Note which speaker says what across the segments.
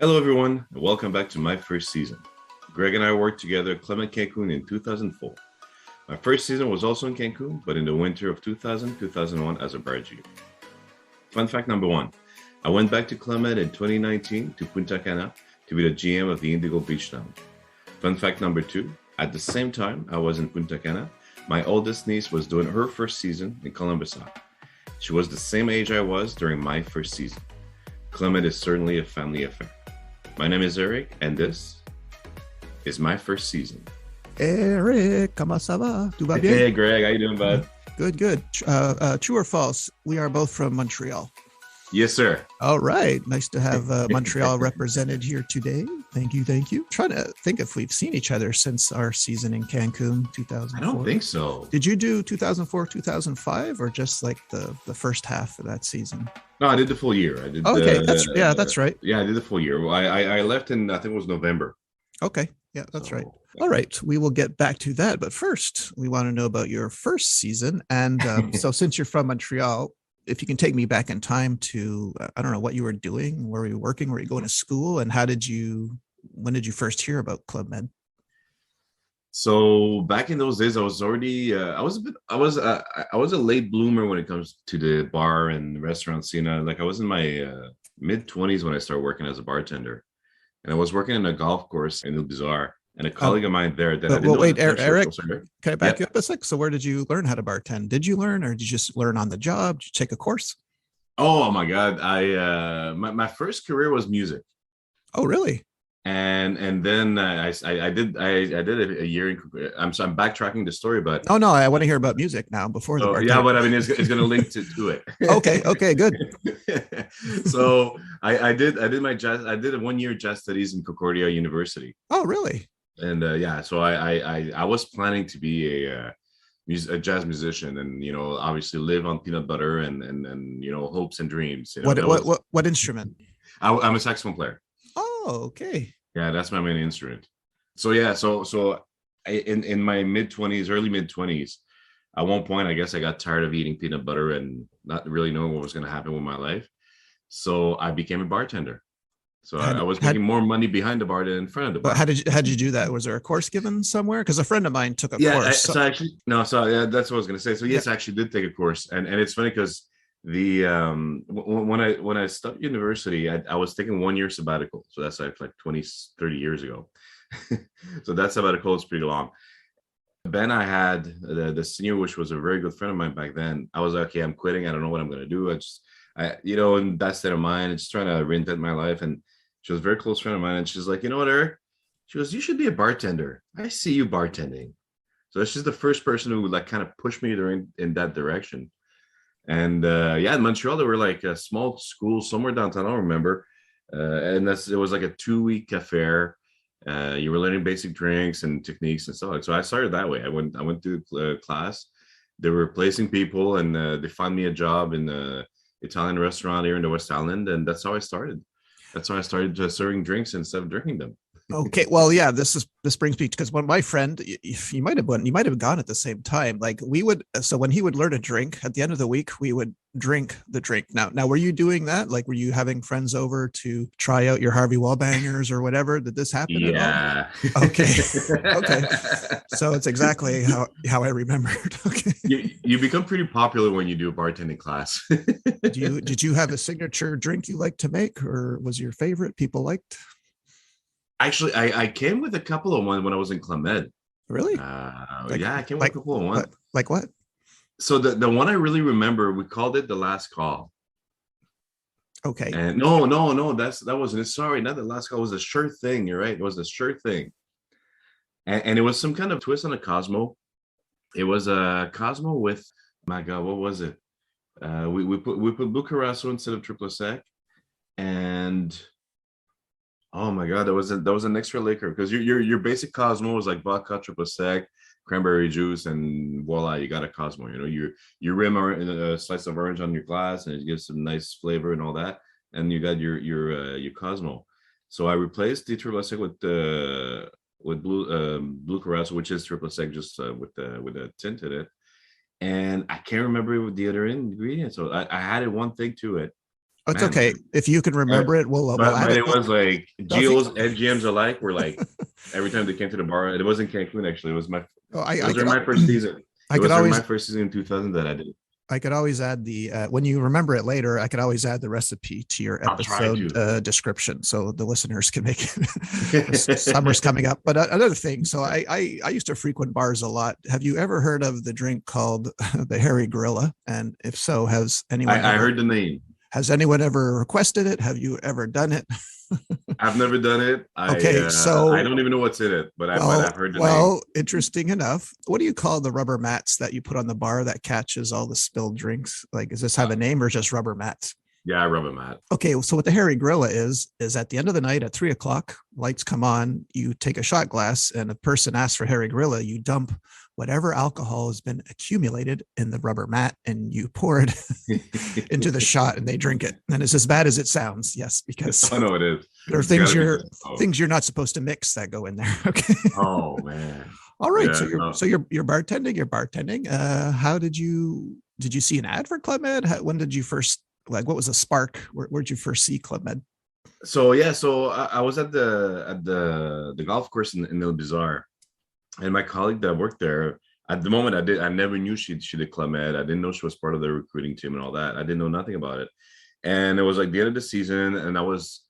Speaker 1: Hello, everyone, and welcome back to my first season. Greg and I worked together at Clement Cancun in 2004. My first season was also in Cancun, but in the winter of 2000-2001 as a bar G. Fun fact number one, I went back to Clement in 2019 to Punta Cana to be the GM of the Indigo Beach Lounge. Fun fact number two, at the same time I was in Punta Cana, my oldest niece was doing her first season in Columbus. She was the same age I was during my first season. Clement is certainly a family affair. My name is Eric, and this is my first season.
Speaker 2: Eric, comment ça va? Tout va bien?
Speaker 1: Hey, Greg, how you doing, bud?
Speaker 2: Good. True or false? We are both from Montreal.
Speaker 1: Yes, sir.
Speaker 2: All right. Nice to have Montreal represented here today. Thank you. Trying to think if we've seen each other since our season in Cancun, 2004.
Speaker 1: I don't think so.
Speaker 2: Did you do 2004, 2005, or just like the first half of that season?
Speaker 1: No, I did the full year. I did.
Speaker 2: Okay, that's right.
Speaker 1: Yeah, I did the full year. Well, I left in, I think it was November.
Speaker 2: Okay, yeah, that's right. All right, we will get back to that. But first, we want to know about your first season. And so since you're from Montreal, if you can take me back in time to, I don't know, what you were doing, where were you working, were you going to school, and when did you first hear about Club Med?
Speaker 1: So back in those days, I was already, I was a late bloomer when it comes to the bar and restaurant scene. Like I was in my mid-20s when I started working as a bartender, and I was working in a golf course in Il Bizarre. And a colleague of mine there that I didn't know.
Speaker 2: Wait, Eric, can I back you up a sec? So where did you learn how to bartend? Did you learn, or did you just learn on the job? Did you take a course?
Speaker 1: Oh my God. My first career was music.
Speaker 2: Oh, really?
Speaker 1: And then I did a year in, I'm backtracking the story, but
Speaker 2: oh no, I want to hear about music now before the bartender.
Speaker 1: Yeah, but I mean it's going to link to it.
Speaker 2: Okay, good.
Speaker 1: So I did my jazz. I did a 1 year jazz studies in Concordia University.
Speaker 2: Oh, really?
Speaker 1: And so I was planning to be a jazz musician, and obviously live on peanut butter and hopes and dreams.
Speaker 2: What instrument?
Speaker 1: I'm a saxophone player.
Speaker 2: Oh, okay.
Speaker 1: Yeah, that's my main instrument. So yeah, so in my early mid 20s, at one point I guess I got tired of eating peanut butter and not really knowing what was going to happen with my life. So I became a bartender. So I was making more money behind the bar than in front of the bar.
Speaker 2: How did you do that? Was there a course given somewhere? Because a friend of mine took a course.
Speaker 1: That's what I was going to say. So yes, I actually did take a course, and it's funny because when I studied university, I was taking 1 year sabbatical. So that's like 30 years ago. So that sabbatical is pretty long. Then I had the senior, which was a very good friend of mine back then. I was like, okay, I'm quitting. I don't know what I'm going to do. In that state of mind, just trying to reinvent my life. And she was a very close friend of mine. And she's like, you know what, Eric? She goes, you should be a bartender. I see you bartending. So she's the first person who like kind of pushed me in that direction. And in Montreal, there were like a small school somewhere downtown. I don't remember. And it was like a 2-week affair. You were learning basic drinks and techniques and stuff. So I started that way. I went to class. They were replacing people, and they found me a job in the Italian restaurant here in the West Island, and that's how I started. That's how I started serving drinks instead of drinking them.
Speaker 2: Okay, well, yeah, this brings me, because when my friend, you might have gone at the same time. Like so when he would learn a drink at the end of the week, we would drink the drink. Now, were you doing that? Like, were you having friends over to try out your Harvey Wallbangers or whatever? Did this happen?
Speaker 1: Yeah.
Speaker 2: At all? Okay. So it's exactly how I remembered. Okay.
Speaker 1: You become pretty popular when you do a bartending class.
Speaker 2: Did you have a signature drink you liked to make, or was your favorite people liked?
Speaker 1: Actually, I came with a couple of one when I was in Clement.
Speaker 2: Really?
Speaker 1: I came with a couple of one.
Speaker 2: Like what?
Speaker 1: So the one I really remember, we called it the last call.
Speaker 2: Okay.
Speaker 1: And no, that wasn't it. Sorry, not the last call. It was a sure thing. You're right. It was a sure thing. And it was some kind of twist on a Cosmo. It was a Cosmo with, my God, what was it? We put Blue Curaçao instead of triple sec, and oh my God, that was an extra liquor, because your basic Cosmo was like vodka, triple sec, cranberry juice, and voila, you got a Cosmo. You rim a slice of orange on your glass, and it gives some nice flavor and all that, and you got your Cosmo. So I replaced the triple sec with Blue Curaçao, which is triple sec, just with a tint in it. And I can't remember what the other ingredient. So I added one thing to it.
Speaker 2: It's
Speaker 1: man.
Speaker 2: okay if you can remember it. We'll add
Speaker 1: But
Speaker 2: it.
Speaker 1: it was like
Speaker 2: No, if you,
Speaker 1: GOs and GMs alike were like every time they came to the bar. It wasn't Cancun actually. It was my.
Speaker 2: oh,
Speaker 1: It
Speaker 2: I
Speaker 1: was
Speaker 2: could
Speaker 1: during my first season.
Speaker 2: I
Speaker 1: It
Speaker 2: could
Speaker 1: was during
Speaker 2: always
Speaker 1: my first season in 2000 that I did.
Speaker 2: I could always add the when you remember it later. I could always add the recipe to your
Speaker 1: I'll try
Speaker 2: episode
Speaker 1: to.
Speaker 2: description, so the listeners can make it. Summer's coming up, but another thing. So I used to frequent bars a lot. Have you ever heard of the drink called the Hairy Gorilla? And if so,
Speaker 1: I heard the name.
Speaker 2: has anyone ever requested it? Have you ever done it?
Speaker 1: I've never done it.
Speaker 2: Okay,
Speaker 1: I
Speaker 2: so
Speaker 1: don't even know what's in it, but
Speaker 2: well,
Speaker 1: I've heard the name.
Speaker 2: well, interesting enough. What do you call the rubber mats that you put on the bar that catches all the spilled drinks? Like, does this have a name or just rubber mats?
Speaker 1: Yeah, I rub a mat.
Speaker 2: Okay, so what the Hairy Gorilla is at the end of the night at 3 o'clock, lights come on, you take a shot glass, and a person asks for Hairy Gorilla, you dump whatever alcohol has been accumulated in the rubber mat and you pour it into the shot and they drink it. And it's as bad as it sounds, yes, because
Speaker 1: I know it is.
Speaker 2: there are
Speaker 1: It's gotta
Speaker 2: things you're not supposed to mix that go in there. Okay.
Speaker 1: Oh man.
Speaker 2: All right.
Speaker 1: Yeah,
Speaker 2: So
Speaker 1: no.
Speaker 2: you're bartending. You're bartending. How did you see an ad for Club Med? When did you first, like, what was the spark? Where'd you first see Club Med?
Speaker 1: So yeah, so I was at the golf course in El Bizarre, and my colleague that worked there at the moment I never knew she did Club Med. I didn't know she was part of the recruiting team and all that. I didn't know nothing about it. And it was like the end of the season, and I was,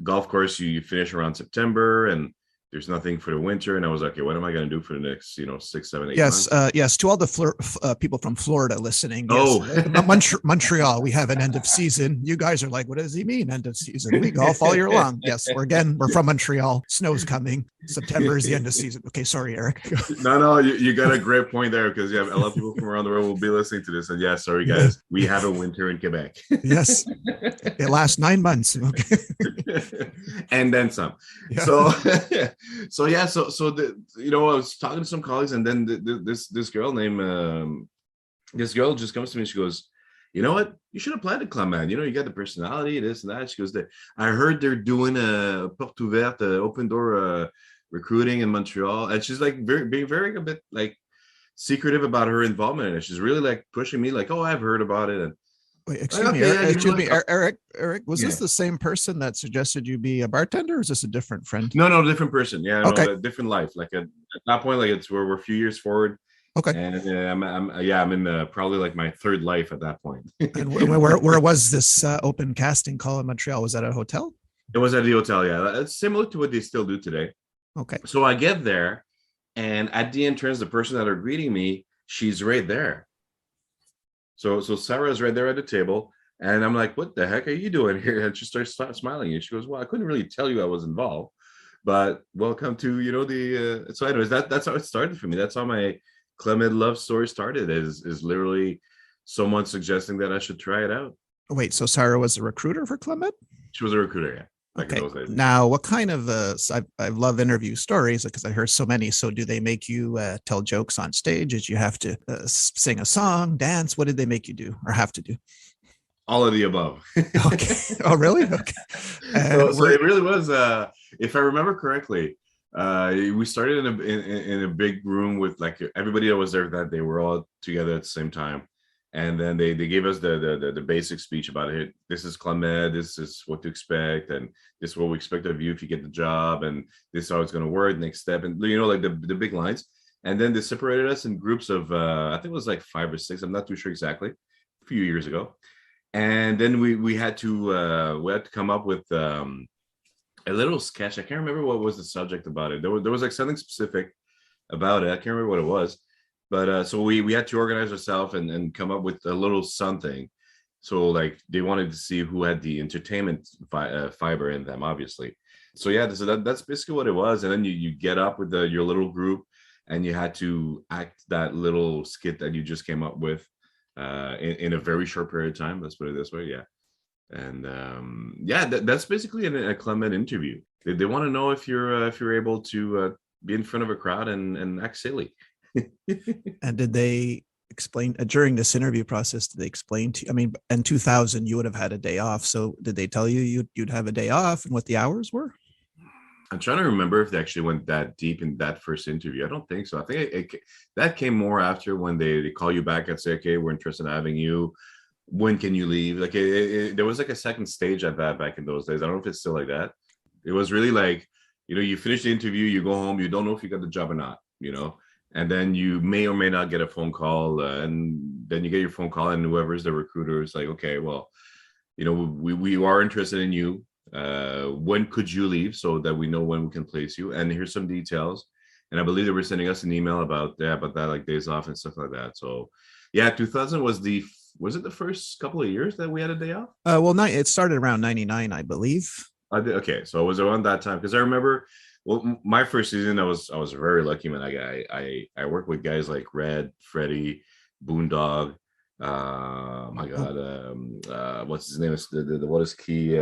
Speaker 1: golf course, you finish around September and there's nothing for the winter. And I was like, okay, what am I going to do for the next, 6, 7, 8
Speaker 2: Yes,
Speaker 1: months?
Speaker 2: yes. To all the people from Florida listening,
Speaker 1: Oh.
Speaker 2: yes, Montreal, we have an end of season. You guys are like, what does he mean, end of season? We golf all year long. Yes, we're from Montreal. Snow's coming. September is the end of season. Okay, sorry, Eric.
Speaker 1: No, you got a great point there, because you have a lot of people from around the world will be listening to this. And yeah, sorry guys, we have a winter in Quebec.
Speaker 2: Yes, it lasts 9 months. Okay,
Speaker 1: and then some.
Speaker 2: Yeah.
Speaker 1: So I was talking to some colleagues, and then this girl named this girl just comes to me. She goes, you know what? You should apply to Club Med. You got the personality, this and that. She goes, I heard they're doing a porte ouverte, open door recruiting in Montreal, and she's like being very a bit like secretive about her involvement in it. She's really like pushing me, like, oh, I've heard about it. And
Speaker 2: wait, excuse me, Eric, was this the same person that suggested you be a bartender, or is this a different friend?
Speaker 1: No, different person. Yeah,
Speaker 2: okay.
Speaker 1: No, different life. Like at that point, like we're a few years forward.
Speaker 2: Okay.
Speaker 1: And I'm in probably like my third life at that point.
Speaker 2: And where was this open casting call in Montreal? Was that a hotel?
Speaker 1: It was at the hotel. Yeah, it's similar to what they still do today.
Speaker 2: Okay.
Speaker 1: So I get there, and at the entrance, the person that are greeting me, she's right there. So Sarah's right there at the table, and I'm like, "What the heck are you doing here?" And she starts smiling, and she goes, "Well, I couldn't really tell you I was involved, but welcome to the." So, anyways, that's how it started for me. That's how my Club Med love story started. Is literally someone suggesting that I should try it out.
Speaker 2: Wait, so Sarah was a recruiter for Club Med?
Speaker 1: She was a recruiter, yeah.
Speaker 2: Okay. Now, what kind of I love interview stories because I heard so many. So, do they make you tell jokes on stage? Did you have to sing a song, dance? What did they make you do or have to do?
Speaker 1: All of the above.
Speaker 2: Okay. Oh, really? Okay.
Speaker 1: So it really was. If I remember correctly, we started in a big room with like everybody that was there that day. We're all together at the same time. And then they gave us the basic speech about it. This is Club Med, this is what to expect, and this is what we expect of you if you get the job, and this is how it's going to work, next step, and like the big lines. And then they separated us in groups of I think it was like 5 or 6. I'm not too sure exactly. A few years ago, and then we had to come up with a little sketch. I can't remember what was the subject about it. There was like something specific about it. I can't remember what it was. But so we had to organize ourselves and come up with a little something. So like they wanted to see who had the entertainment fiber in them, obviously. So yeah, so that's basically what it was. And then you get up with your little group, and you had to act that little skit that you just came up with in a very short period of time. Let's put it this way, yeah. And that's basically a Club Med interview. They want to know if you're able to be in front of a crowd and act silly.
Speaker 2: And did they explain during this interview process? Did they explain to you? I mean, in 2000, you would have had a day off. So did they tell you you'd have a day off and what the hours were?
Speaker 1: I'm trying to remember if they actually went that deep in that first interview. I don't think so. I think that came more after when they call you back and say, okay, we're interested in having you. when can you leave? Like there was like a second stage at that back in those days. I don't know if it's still like that. It was really like, you finish the interview, you go home, you don't know if you got the job or not, and then you may or may not get a phone call, and then you get your phone call, and whoever's the recruiter is like, okay, well, we are interested in you. When could you leave so that we know when we can place you? And here's some details. And I believe they were sending us an email about that, like days off and stuff like that. So yeah, 2000 was it the first couple of years that we had a day off?
Speaker 2: Well, it started around 99, I believe.
Speaker 1: Okay, so it was around that time because I remember. Well, my first season, I was very lucky, man. I worked with guys like Red, Freddie, Boondog. My
Speaker 2: Oh,
Speaker 1: God, what's his name? Is the what is key?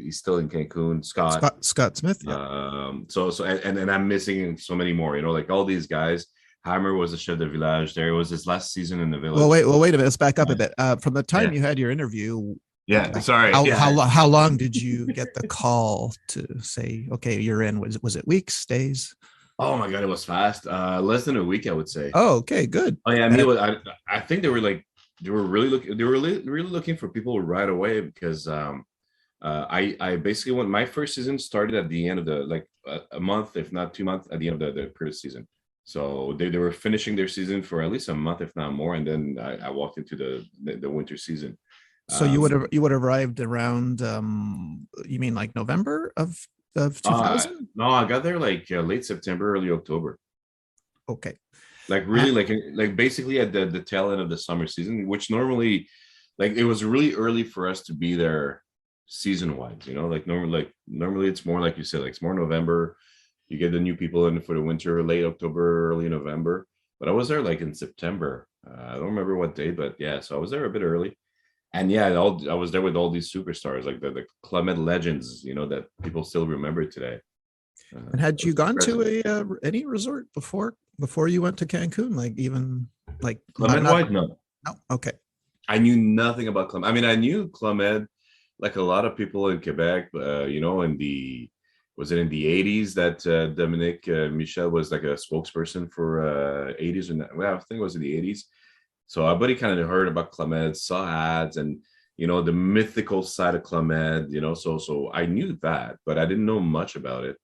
Speaker 1: He's still in Cancun. Scott.
Speaker 2: Scott Smith. Yeah.
Speaker 1: So and I'm missing so many more. Like all these guys. Hammer was the chef de village. There, it was his last season in the village.
Speaker 2: Well, wait a minute. Let's back up a bit. From the time you had your interview,
Speaker 1: yeah, sorry.
Speaker 2: How long did you get the call to say, okay, you're in? Was it weeks, days?
Speaker 1: Oh my God, it was fast. Less than a week, I would say.
Speaker 2: Oh, okay, good.
Speaker 1: Oh yeah, I think they were really looking for people right away because I basically went. My first season started at the end of a month, if not 2 months, at the end of the previous season. So they were finishing their season for at least a month, if not more, and then I walked into the winter season.
Speaker 2: So you would have arrived around you mean like November of 2000?
Speaker 1: No, I got there like late September, early October.
Speaker 2: Okay.
Speaker 1: Like really like basically at the tail end of the summer season, which normally like it was really early for us to be there season wise, like normally it's more like you said, like it's more November. You get the new people in for the winter, late October, early November. But I was there like in September. I don't remember what date, but yeah, so I was there a bit early. And yeah, I was there with all these superstars, like the Clement legends, that people still remember today.
Speaker 2: And had you gone to any resort before you went to Cancun? Like even like
Speaker 1: Clement White? No.
Speaker 2: No. Okay.
Speaker 1: I knew nothing about Clement. I mean, I knew Clement, like a lot of people in Quebec. Was it in the 80s that Dominique Michel was like a spokesperson for 80s? Well, I think it was in the 80s. So everybody kind of heard about Clement, saw ads, and the mythical side of Clement. So I knew that, but I didn't know much about it.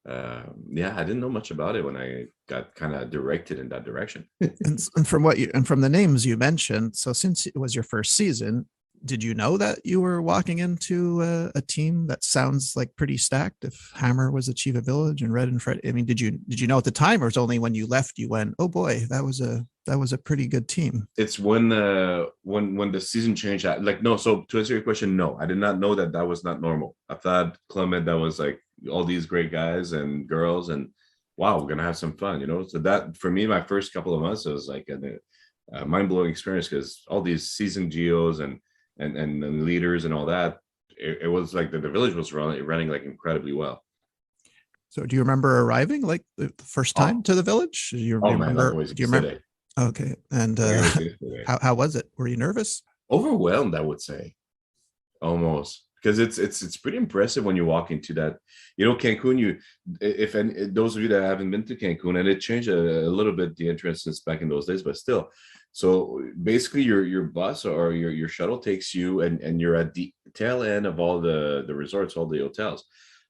Speaker 1: I didn't know much about it when I got kind of directed in that direction.
Speaker 2: and from the names you mentioned, so since it was your first season, did you know that you were walking into a team that sounds like pretty stacked? If Hammer was Achieva Village and Red and Fred, I mean, did you know at the time, or was it only when you left you went, oh boy, that was a pretty good team?
Speaker 1: It's when the season changed. No. So to answer your question, no, I did not know that was not normal. I thought Clement, that was like all these great guys and girls, and wow, we're gonna have some fun, So that for me, my first couple of months, it was like a mind-blowing experience because all these seasoned geos and leaders and all that, it was like the village was running like incredibly well.
Speaker 2: So do you remember arriving like the first time to the village? Do you remember?
Speaker 1: Man, do you remember?
Speaker 2: Okay. And how was it? Were you nervous?
Speaker 1: Overwhelmed, I would say, almost, because it's pretty impressive when you walk into that. Cancun. Those of you that haven't been to Cancun, and it changed a little bit the entrance since back in those days, but still. So basically, your bus or your shuttle takes you, and you're at the tail end of all the resorts, all the hotels.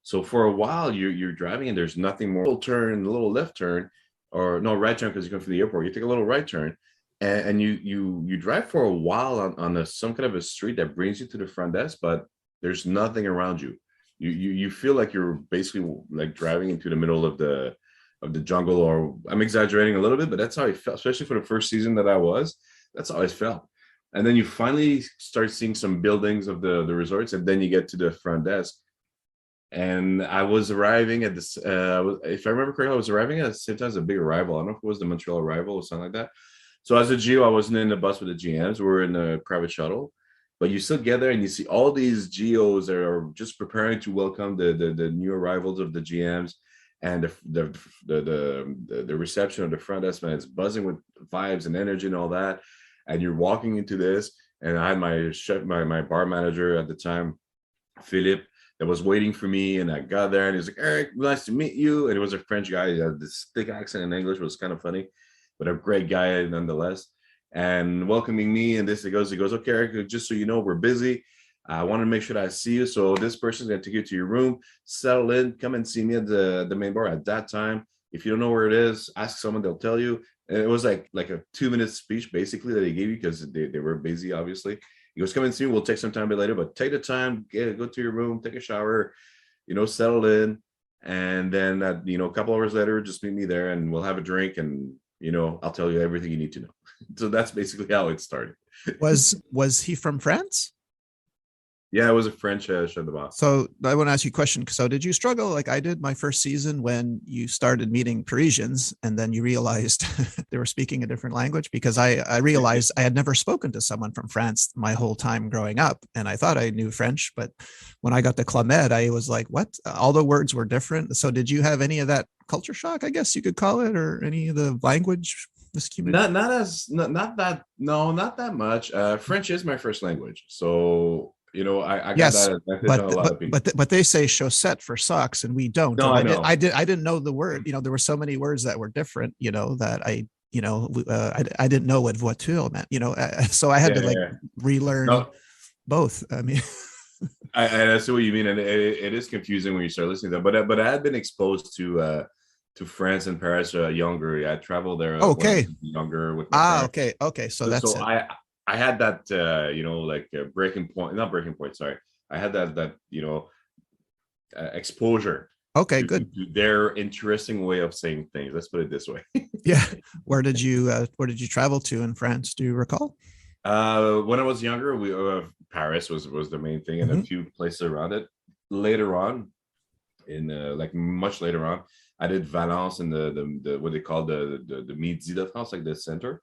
Speaker 1: So for a while, you're driving, and there's nothing more. A little left turn, or no right turn because you come from the airport. You take a little right turn, and you drive for a while on some kind of a street that brings you to the front desk, but there's nothing around you. You feel like you're basically like driving into the middle of the jungle, or I'm exaggerating a little bit, but that's how I felt, especially for the first season that I was. That's how I felt. And then you finally start seeing some buildings of the resorts, and then you get to the front desk. And I was arriving at this, if I remember correctly, I was arriving at the same time as a big arrival. I don't know if it was the Montreal arrival or something like that. So as a GO, I wasn't in the bus with the GMs. We were in a private shuttle. But you still get there and you see all these GOs that are just preparing to welcome the new arrivals of the GMs. And the reception of the front desk, man, it's buzzing with vibes and energy and all that. And you're walking into this, and I had my chef, my bar manager at the time, Philippe, that was waiting for me. And I got there, and he's like, "Eric, nice to meet you." And it was a French guy. He had this thick accent in English, it was kind of funny, but a great guy nonetheless. and welcoming me. And he goes, okay, Eric, just so you know, we're busy. I want to make sure that I see you. So this person's going to take you to your room, settle in, come and see me at the main bar at that time. If you don't know where it is, ask someone, they'll tell you. And it was like a 2-minute speech basically that he gave you because they were busy, obviously. He goes, come and see me. We'll take some time a bit later, but take the time, go to your room, take a shower, settle in. And then, a couple hours later, just meet me there and we'll have a drink and, I'll tell you everything you need to know. So that's basically how it started.
Speaker 2: Was he from France?
Speaker 1: Yeah, it was a French show de bar.
Speaker 2: So I want to ask you a question. So did you struggle like I did my first season when you started meeting Parisians and then you realized they were speaking a different language? Because I realized I had never spoken to someone from France my whole time growing up. And I thought I knew French, but when I got to Club Med, I was like, what? All the words were different. So did you have any of that culture shock, I guess you could call it, or any of the language miscommunication?
Speaker 1: Not that much. French is my first language. So I got
Speaker 2: Yes,
Speaker 1: that advantage on a lot of people.
Speaker 2: but they say chaussette for socks, and we don't.
Speaker 1: No,
Speaker 2: And
Speaker 1: I know.
Speaker 2: I didn't know the word. There were so many words that were different. That I didn't know what voiture meant. So I had to like relearn
Speaker 1: No,
Speaker 2: both. I mean,
Speaker 1: I see what you mean, and it is confusing when you start listening to that. But I had been exposed to France and Paris younger. I traveled there when I
Speaker 2: okay.
Speaker 1: was younger with my parents.
Speaker 2: Okay. So that's
Speaker 1: So
Speaker 2: it.
Speaker 1: I had that like a breaking point, not breaking point. Sorry, I had that exposure
Speaker 2: Okay,
Speaker 1: to
Speaker 2: good.
Speaker 1: their interesting way of saying things. Let's put it this way.
Speaker 2: Yeah. Where did you travel to in France? Do you recall?
Speaker 1: When I was younger, we Paris was the main thing, and a few places around it. Later on, in like much later on, I did Valence and the what they call the Midi de France, like the center.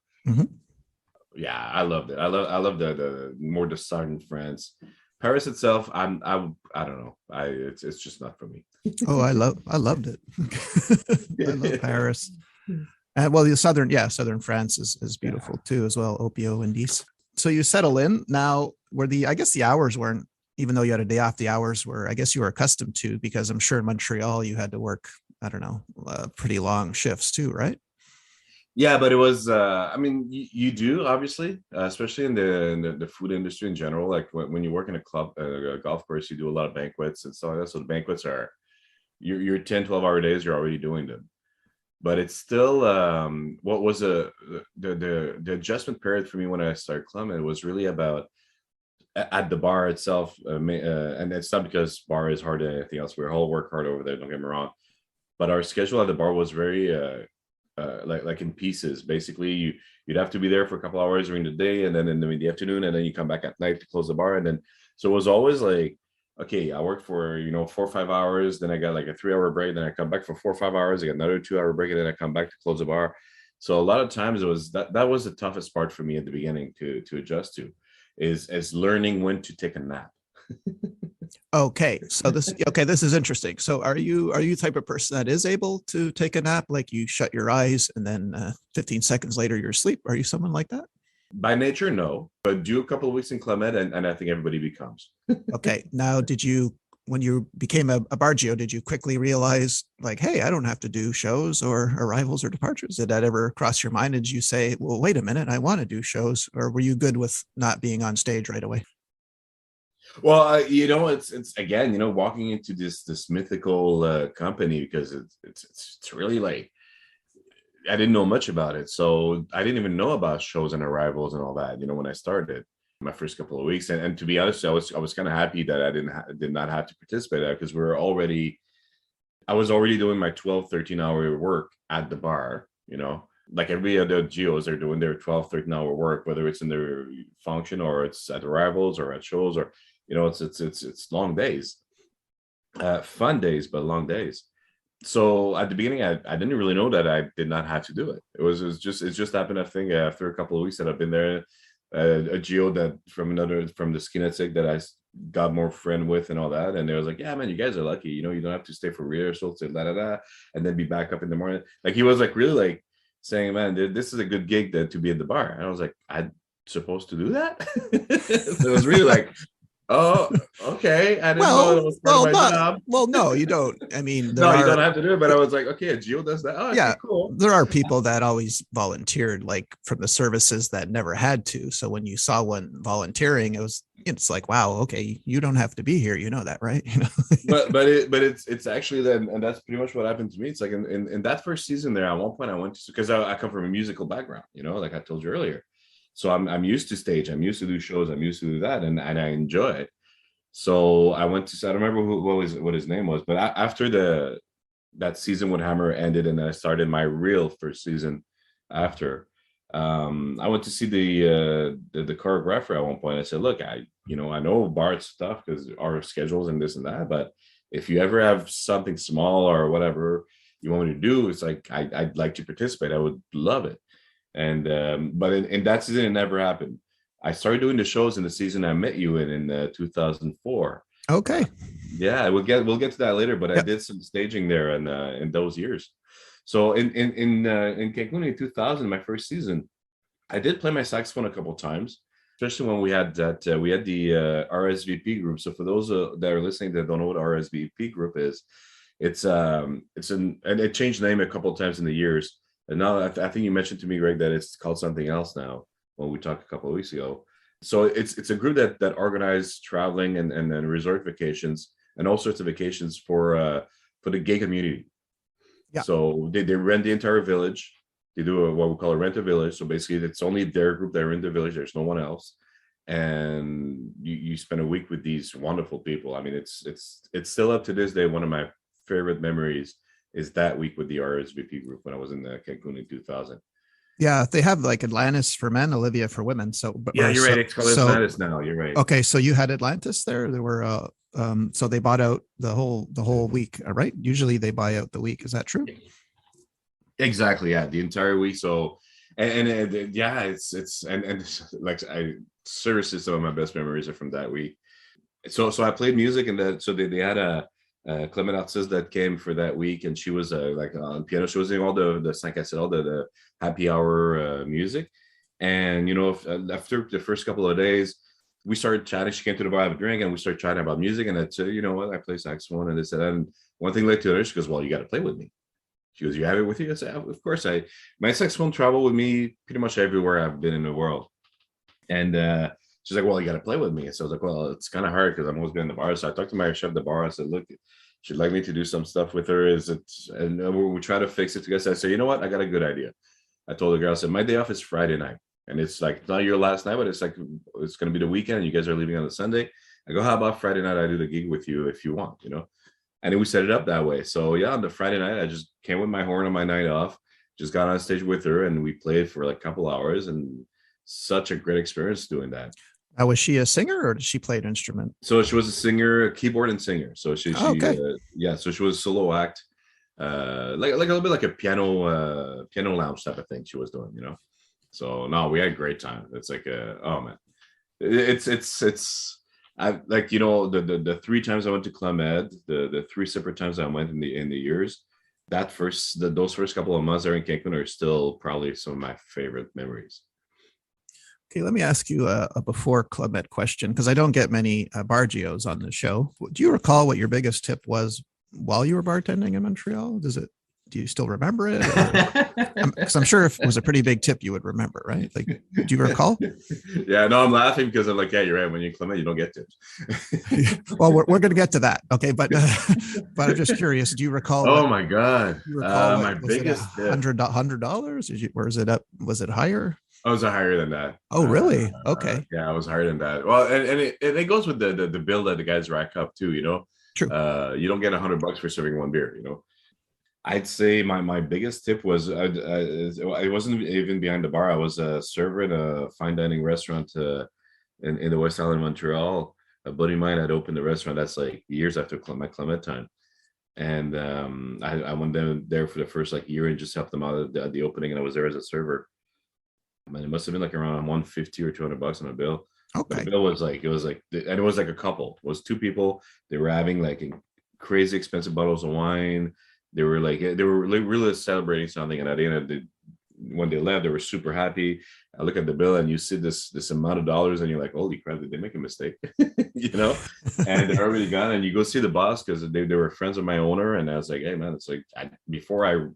Speaker 1: Yeah, I loved it. I love the more the southern France. Paris itself, I don't know. It's just not for me.
Speaker 2: Oh, I loved it. I love Paris. And well, the southern France is beautiful too, as well. Opio and Nice. So you settle in now. I guess the hours weren't, even though you had a day off, the hours were, I guess you were accustomed to, because I'm sure in Montreal you had to work, I don't know, pretty long shifts too, right?
Speaker 1: Yeah, but it was. I mean, you do obviously, especially in the food industry in general. Like when you work in a club, a golf course, you do a lot of banquets and stuff like that. So the banquets are your 10, 12-hour days. You're already doing them, but it's still what was the adjustment period for me when I started clubbing. It was really about at the bar itself, and it's not because bar is hard than anything else. We all work hard over there. Don't get me wrong, but our schedule at the bar was very like in pieces. Basically, you'd have to be there for a couple hours during the day, and then in the afternoon, and then you come back at night to close the bar, and then so it was always like, okay, I worked for 4 or 5 hours, then I got like a 3-hour break, then I come back for 4 or 5 hours, I got another 2-hour break, and then I come back to close the bar. So a lot of times it was that was the toughest part for me at the beginning to adjust to, is learning when to take a nap.
Speaker 2: Okay, so this is interesting. So are you the type of person that is able to take a nap, like you shut your eyes and then 15 seconds later you're asleep? Are you someone like that?
Speaker 1: By nature, no, but do a couple of weeks in Club Med, and I think everybody becomes.
Speaker 2: Okay, now when you became a Bargio, did you quickly realize like, hey, I don't have to do shows or arrivals or departures? Did that ever cross your mind? Did you say, well, wait a minute, I want to do shows? Or were you good with not being on stage right away?
Speaker 1: Well, it's again, walking into this mythical company, because it's really like I didn't know much about it, so I didn't even know about shows and arrivals and all that. When I started my first couple of weeks, and to be honest, I was kind of happy that I did not have to participate in that, because I was already doing my 12, 13-hour work at the bar. Like every other geos are doing their 12, 13-hour work, whether it's in their function or it's at arrivals or at shows, or it's long days, fun days, but long days. So at the beginning, I didn't really know that I did not have to do it. It just happened, I think, after a couple of weeks that I've been there, a geo that from the Skinetic that I got more friend with and all that, and they was like, yeah, man, you guys are lucky, you don't have to stay for rehearsals to and then be back up in the morning. Like he was like really like saying, man, this is a good gig to be at the bar. And I was like, I'm supposed to do that. So it was really like Oh, okay. I didn't know that was part of my
Speaker 2: Not
Speaker 1: job.
Speaker 2: well. No, you don't. I mean,
Speaker 1: No, you don't have to do it, but I was like, okay, Geo does that. Oh,
Speaker 2: yeah,
Speaker 1: okay, cool.
Speaker 2: there are people that always volunteered, like from the services that never had to. So when you saw one volunteering, it's like, wow, okay, you don't have to be here. You know that, right? You know.
Speaker 1: But it's actually then, and that's pretty much what happened to me. It's like in that first season there, at one point I went to, because I come from a musical background, like I told you earlier. So I'm used to stage, I'm used to do shows, I'm used to do that, and I enjoy it. So I went to, I don't remember what his name was, but after that season with Hammer ended, and then I started my real first season after. I went to see the choreographer at one point. I said, "Look, I know Bart's stuff because our schedules and this and that, but if you ever have something small or whatever you want me to do, it's like I'd like to participate. I would love it." And but in that season, it never happened. I started doing the shows in the season I met you in 2004.
Speaker 2: Okay.
Speaker 1: Yeah, we'll get to that later, but I
Speaker 2: Yep.
Speaker 1: did some staging there in those years. So in Cancun in 2000, my first season, I did play my saxophone a couple of times, especially when we had the RSVP group. So for those that are listening that don't know what RSVP group is, and it changed name a couple of times in the years. And now I think you mentioned to me, Greg, that it's called something else now when we talked a couple of weeks ago. So it's a group that organized traveling and then resort vacations and all sorts of vacations for the gay community.
Speaker 2: Yeah.
Speaker 1: So they rent the entire village. They do what we call a rent a village. So basically, it's only their group that are in the village. There's no one else, and you spend a week with these wonderful people. I mean, it's still up to this day one of my favorite memories is that week with the RSVP group when I was in Cancun in 2000.
Speaker 2: Yeah, they have like Atlantis for men, Olivia for women. So,
Speaker 1: Yeah, you're right. It's called Atlantis now. You're right.
Speaker 2: Okay, so you had Atlantis there. There were so they bought out the whole week, right? Usually they buy out the week. Is that true?
Speaker 1: Exactly. Yeah, the entire week. So, yeah, it's and like I seriously, some of my best memories are from that week. So I played music, and so they had Clement artist that came for that week, and she was like on piano. She was doing all the like I said, all the happy hour music. And after the first couple of days, we started chatting. She came to the bar, have a drink, and we started chatting about music. And I said, you know what, I play saxophone, and they said, and one thing led to another. She goes, well, you got to play with me. She goes, you have it with you? I said, of course. My saxophone travel with me pretty much everywhere I've been in the world. And she's like, well, you got to play with me. So I was like, well, it's kind of hard because I'm always been in the bar. So I talked to my chef at the bar. I said, look, she'd like me to do some stuff with her. And we try to fix it together. I said, you know what? I got a good idea. I told the girl, I said, my day off is Friday night. And it's like, not your last night, but it's like, it's going to be the weekend. And you guys are leaving on the Sunday. I go, how about Friday night? I do the gig with you if you want, And then we set it up that way. So yeah, on the Friday night, I just came with my horn on my night off, just got on stage with her, and we played for like a couple hours, and such a great experience doing that.
Speaker 2: Was she a singer or did she play an instrument?
Speaker 1: So she was a singer, keyboard and singer. So
Speaker 2: Oh, okay.
Speaker 1: yeah, so she was a solo act, like a little bit like a piano lounge type of thing she was doing. So no, we had a great time. It's like oh man, it's I like the three times I went to Club Med, the three separate times I went in the years. Those first couple of months there in Cancun are still probably some of my favorite memories.
Speaker 2: Okay, let me ask you a before Club Med question because I don't get many bargios on the show. Do you recall what your biggest tip was while you were bartending in Montreal? Do you still remember it? Because I'm sure if it was a pretty big tip, you would remember, right? Like, do you recall?
Speaker 1: Yeah, no, I'm laughing because I'm like, yeah, you're right. When you Clement, you don't get tips.
Speaker 2: Well, we're going to get to that, okay? But I'm just curious. Do you recall?
Speaker 1: Oh my god!
Speaker 2: You recall
Speaker 1: my
Speaker 2: was
Speaker 1: biggest
Speaker 2: it $100? Or is it up? Was it higher?
Speaker 1: I was higher than that.
Speaker 2: Oh, really? Okay.
Speaker 1: Yeah, I was higher than that. Well, and it goes with the bill that the guys rack up too.
Speaker 2: True.
Speaker 1: You don't get $100 for serving one beer. I'd say my biggest tip was I wasn't even behind the bar. I was a server in a fine dining restaurant in the West Island, Montreal. A buddy of mine had opened the restaurant. That's like years after my Clement time, and I went down there for the first like year and just helped them out at the opening. And I was there as a server. Man, it must have been like around 150 or $200 on a bill. But
Speaker 2: Okay.
Speaker 1: the bill was like and it was like a couple. It was two people. They were having like crazy expensive bottles of wine. They were really celebrating something, and at the end of when they left, they were super happy. I look at the bill and you see this amount of dollars and you're like, holy crap, did they make a mistake? you know, and they're already gone. And you go see the boss because they were friends of my owner. And I was like, hey man, it's like before I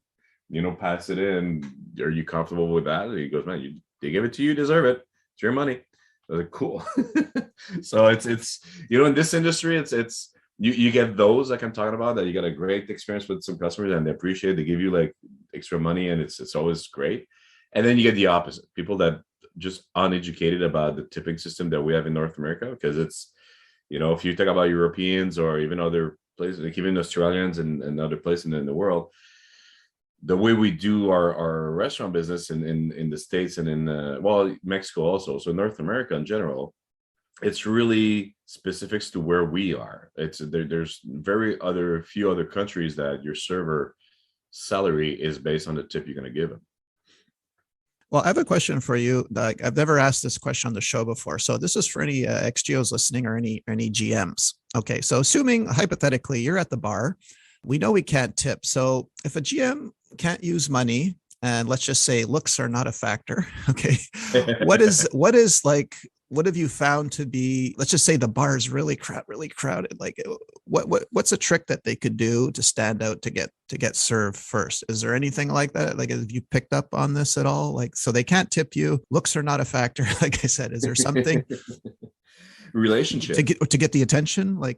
Speaker 1: pass it in, are you comfortable with that? And he goes, man, they give it to you, deserve it. It's your money. I was like, cool. So it's in this industry, it's you get those like I'm talking about, that you got a great experience with some customers and they appreciate it. They give you like extra money and it's always great. And then you get the opposite, people that just uneducated about the tipping system that we have in North America, because it's, if you talk about Europeans or even other places, like even Australians and other places in the world, the way we do our restaurant business in the States and in Mexico also, so North America in general, it's really specifics to where we are. There's few other countries that your server salary is based on the tip you're going to give them.
Speaker 2: Well, I have a question for you. Like, I've never asked this question on the show before. So this is for any XGOs listening or any GMs. Okay. So assuming hypothetically you're at the bar, we know we can't tip. So if a GM can't use money, and let's just say looks are not a factor. Okay. What have you found to be, let's just say the bar is really crowded. Like what's a trick that they could do to stand out, to get served first? Is there anything like that? Like, have you picked up on this at all? Like, so they can't tip you, looks are not a factor. Like I said, is there something
Speaker 1: relationship
Speaker 2: to get the attention? Like,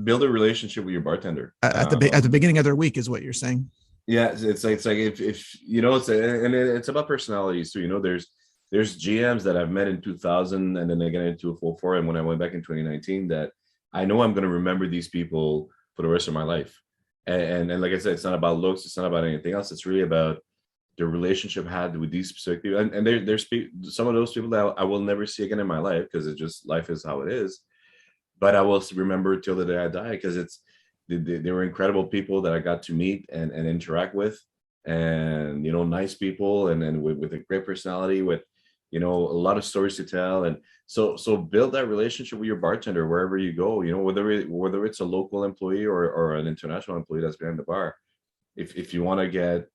Speaker 1: build a relationship with your bartender
Speaker 2: at the beginning of their week is what you're saying?
Speaker 1: Yeah. It's like if it's about personalities too. There's GMs that I've met in 2000 and then I get into a full 4. And when I went back in 2019, that I know I'm going to remember these people for the rest of my life. And like I said, it's not about looks. It's not about anything else. It's really about the relationship I had with these specific people. And there's some of those people that I will never see again in my life, because it's just, life is how it is. But I will remember till the day I die, because they were incredible people that I got to meet and interact with, and nice people, and then with a great personality, with a lot of stories to tell. And so build that relationship with your bartender wherever you go, whether it's a local employee or an international employee that's behind the bar. If you want to get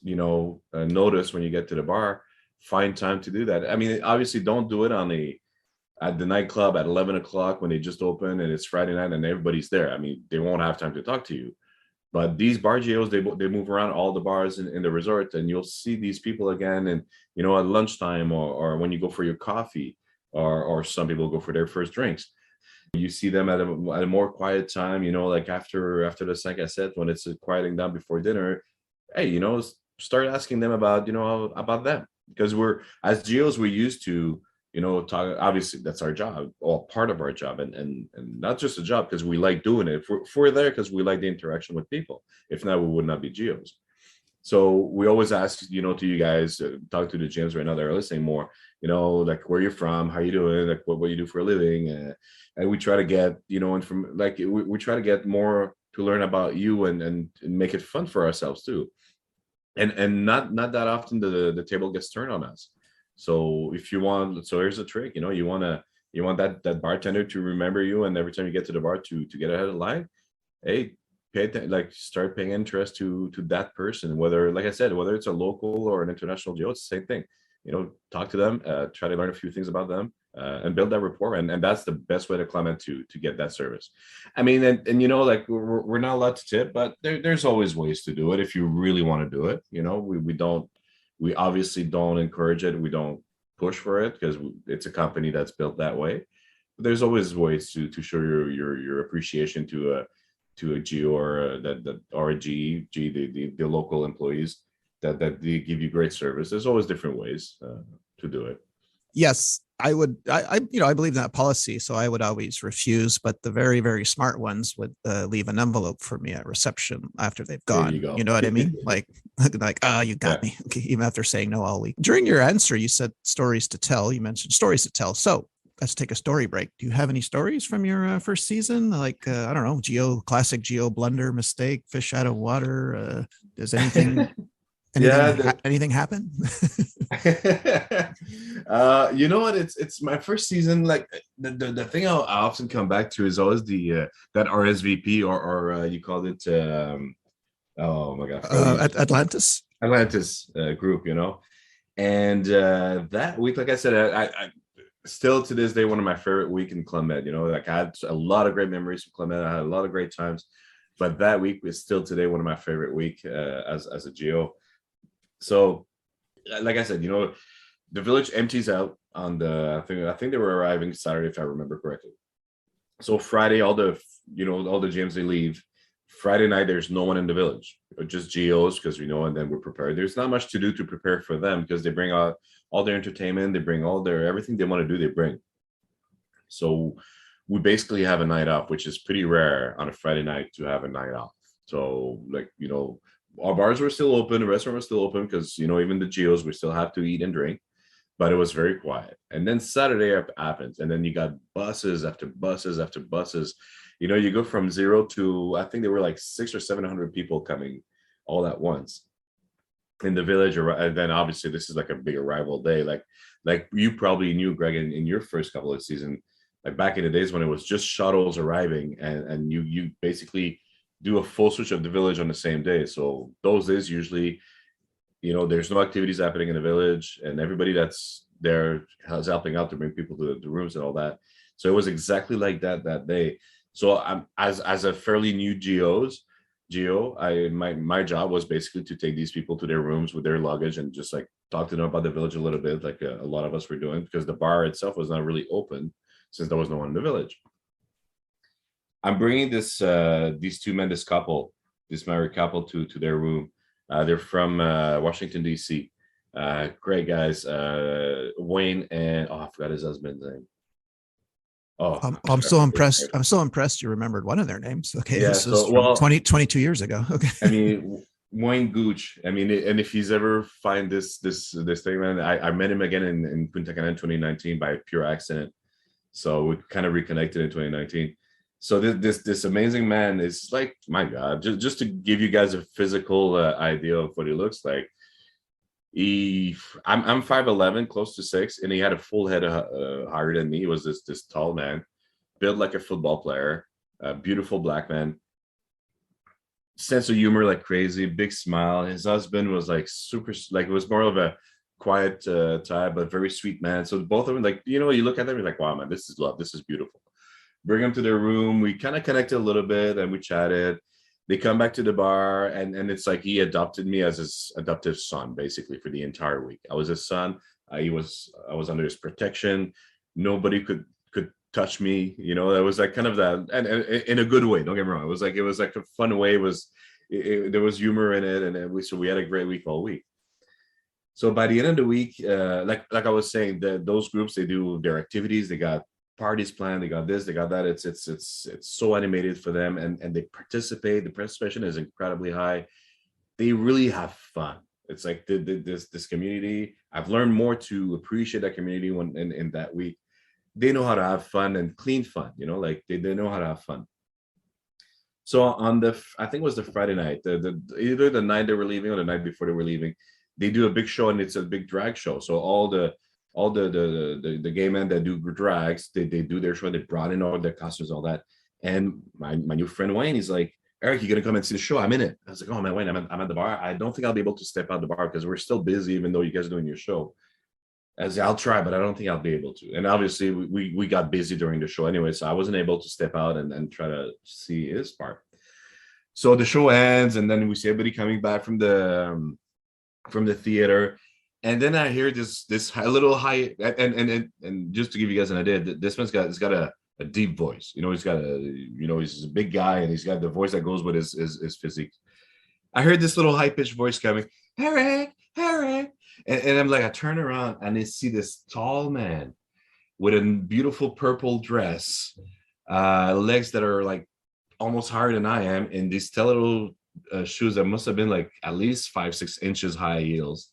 Speaker 1: notice when you get to the bar, find time to do that. I mean, obviously don't do it at the nightclub at 11 o'clock when they just open and it's Friday night and everybody's there. I mean, they won't have time to talk to you. But these bar GOs, they move around all the bars in the resort, and you'll see these people again. And, at lunchtime or when you go for your coffee, or some people go for their first drinks. You see them at a more quiet time, like after the 5 cassette, when it's quieting down before dinner. Hey, start asking them about them, because as GOs, we're used to, talk. Obviously that's our job, or part of our job, and not just a job because we like doing it. If we're there because we like the interaction with people. If not, we would not be GOs. So we always ask, to you guys, talk to the GMs right now that are listening more, like where you're from, how you doing, like what you do for a living, and we try to get, and from like we try to get more to learn about you and make it fun for ourselves too. And not that often the table gets turned on us. So if you want, so here's a trick, you want that bartender to remember you, and every time you get to the bar to get ahead of the line, hey, start paying interest to that person, whether, like I said, whether it's a local or an international GO, it's the same thing. Talk to them, try to learn a few things about them, and build that rapport, and that's the best way to climb in to get that service. I mean, and like we're not allowed to tip, but there's always ways to do it if you really want to do it. We obviously don't encourage it. We don't push for it because it's a company that's built that way. But there's always ways to show your appreciation to a GO or a GE, the local employees that they give you great service. There's always different ways to do it.
Speaker 2: Yes, I would. I believe in that policy, so I would always refuse. But the very, very smart ones would leave an envelope for me at reception after they've gone. You know what I mean? Like, you got me. Okay, even after saying no all week. During your answer, you said stories to tell. You mentioned stories to tell. So let's take a story break. Do you have any stories from your first season? Like, I don't know, classic GO blunder, mistake, fish out of water. Does anything? Anything happen?
Speaker 1: You know what? It's my first season. Like the thing I often come back to is always that RSVP or you called it. Oh my god,
Speaker 2: Atlantis.
Speaker 1: Atlantis group, and that week, like I said, I still to this day one of my favorite week in Club Med. Like I had a lot of great memories from Club Med. I had a lot of great times, but that week is still today one of my favorite week as a geo. So, like I said, the village empties out on I think they were arriving Saturday if I remember correctly. So Friday, all the gyms they leave. Friday night, there's no one in the village, just geos because and then we're prepared. There's not much to do to prepare for them because they bring out all their entertainment, they bring all their everything they want to do, they bring. So we basically have a night off, which is pretty rare on a Friday night to have a night off. So our bars were still open, the restaurant was still open because even the geos we still have to eat and drink, but it was very quiet. And then Saturday happens, and then you got buses after buses after buses. You go from zero to, I think there were like 600 or 700 people coming all at once in the village. And then obviously this is like a big arrival day. Like you probably knew, Greg, in your first couple of seasons, like back in the days when it was just shuttles arriving, and you basically do a full switch of the village on the same day. So those days usually there's no activities happening in the village, and everybody that's there is helping out to bring people to the rooms and all that. So it was exactly like that day. So I'm as a fairly new geo, my job was basically to take these people to their rooms with their luggage and just like talk to them about the village a little bit, like a lot of us were doing, because the bar itself was not really open since there was no one in the village. I'm bringing these two men, this married couple, to their room. They're from Washington D.C. Great guys, Wayne and I forgot his husband's name. Oh,
Speaker 2: I'm so impressed. I'm so impressed you remembered one of their names. Okay,
Speaker 1: yeah.
Speaker 2: this is from 22 years ago. Okay.
Speaker 1: I mean, Wayne Gooch. I mean, and if he's ever find this thing, man, I met him again in Punta Cana in 2019 by pure accident. So we kind of reconnected in 2019. So this amazing man is like, my God, just to give you guys a physical idea of what he looks like. I'm 5'11", close to 6, and he had a full head higher than me. He was this tall man, built like a football player, a beautiful black man, sense of humor like crazy, big smile. His husband was like super, like it was more of a quiet type, but very sweet man. So both of them, like you look at them, you're like, wow, man, this is love, this is beautiful. Bring them to their room. We kind of connected a little bit, and we chatted. They come back to the bar, and it's like he adopted me as his adoptive son, basically, for the entire week. I was his son. I was under his protection. Nobody could touch me. That was like kind of that, and in a good way. Don't get me wrong. It was like a fun way. There was humor in it, and we had a great week all week. So by the end of the week, like I was saying, those groups, they do their activities. They got parties planned, they got this, they got that. It's so animated for them, and they participate. The participation is incredibly high. They really have fun. It's like this community. I've learned more to appreciate that community when in that week. They know how to have fun and clean fun, like they know how to have fun. So on I think it was the Friday night, either the night they were leaving or the night before they were leaving, they do a big show, and it's a big drag show. So all the gay men that do drags, they do their show. They brought in all their costumes, all that. And my new friend Wayne, he's like, Eric, you gonna come and see the show? I'm in it. I was like, oh man, Wayne, I'm at the bar. I don't think I'll be able to step out the bar because we're still busy, even though you guys are doing your show. As I'll try, but I don't think I'll be able to. And obviously, we got busy during the show anyway, so I wasn't able to step out and try to see his part. So the show ends, and then we see everybody coming back from the theater, and then I hear this little high, and just to give you guys an idea, this man's got a deep voice. He's got he's a big guy, and he's got the voice that goes with his physique. I heard this little high pitched voice coming, Eric, Eric, and I'm like, I turn around and I see this tall man with a beautiful purple dress, legs that are like almost higher than I am, and these little shoes that must have been like at least 5-6 inches high heels,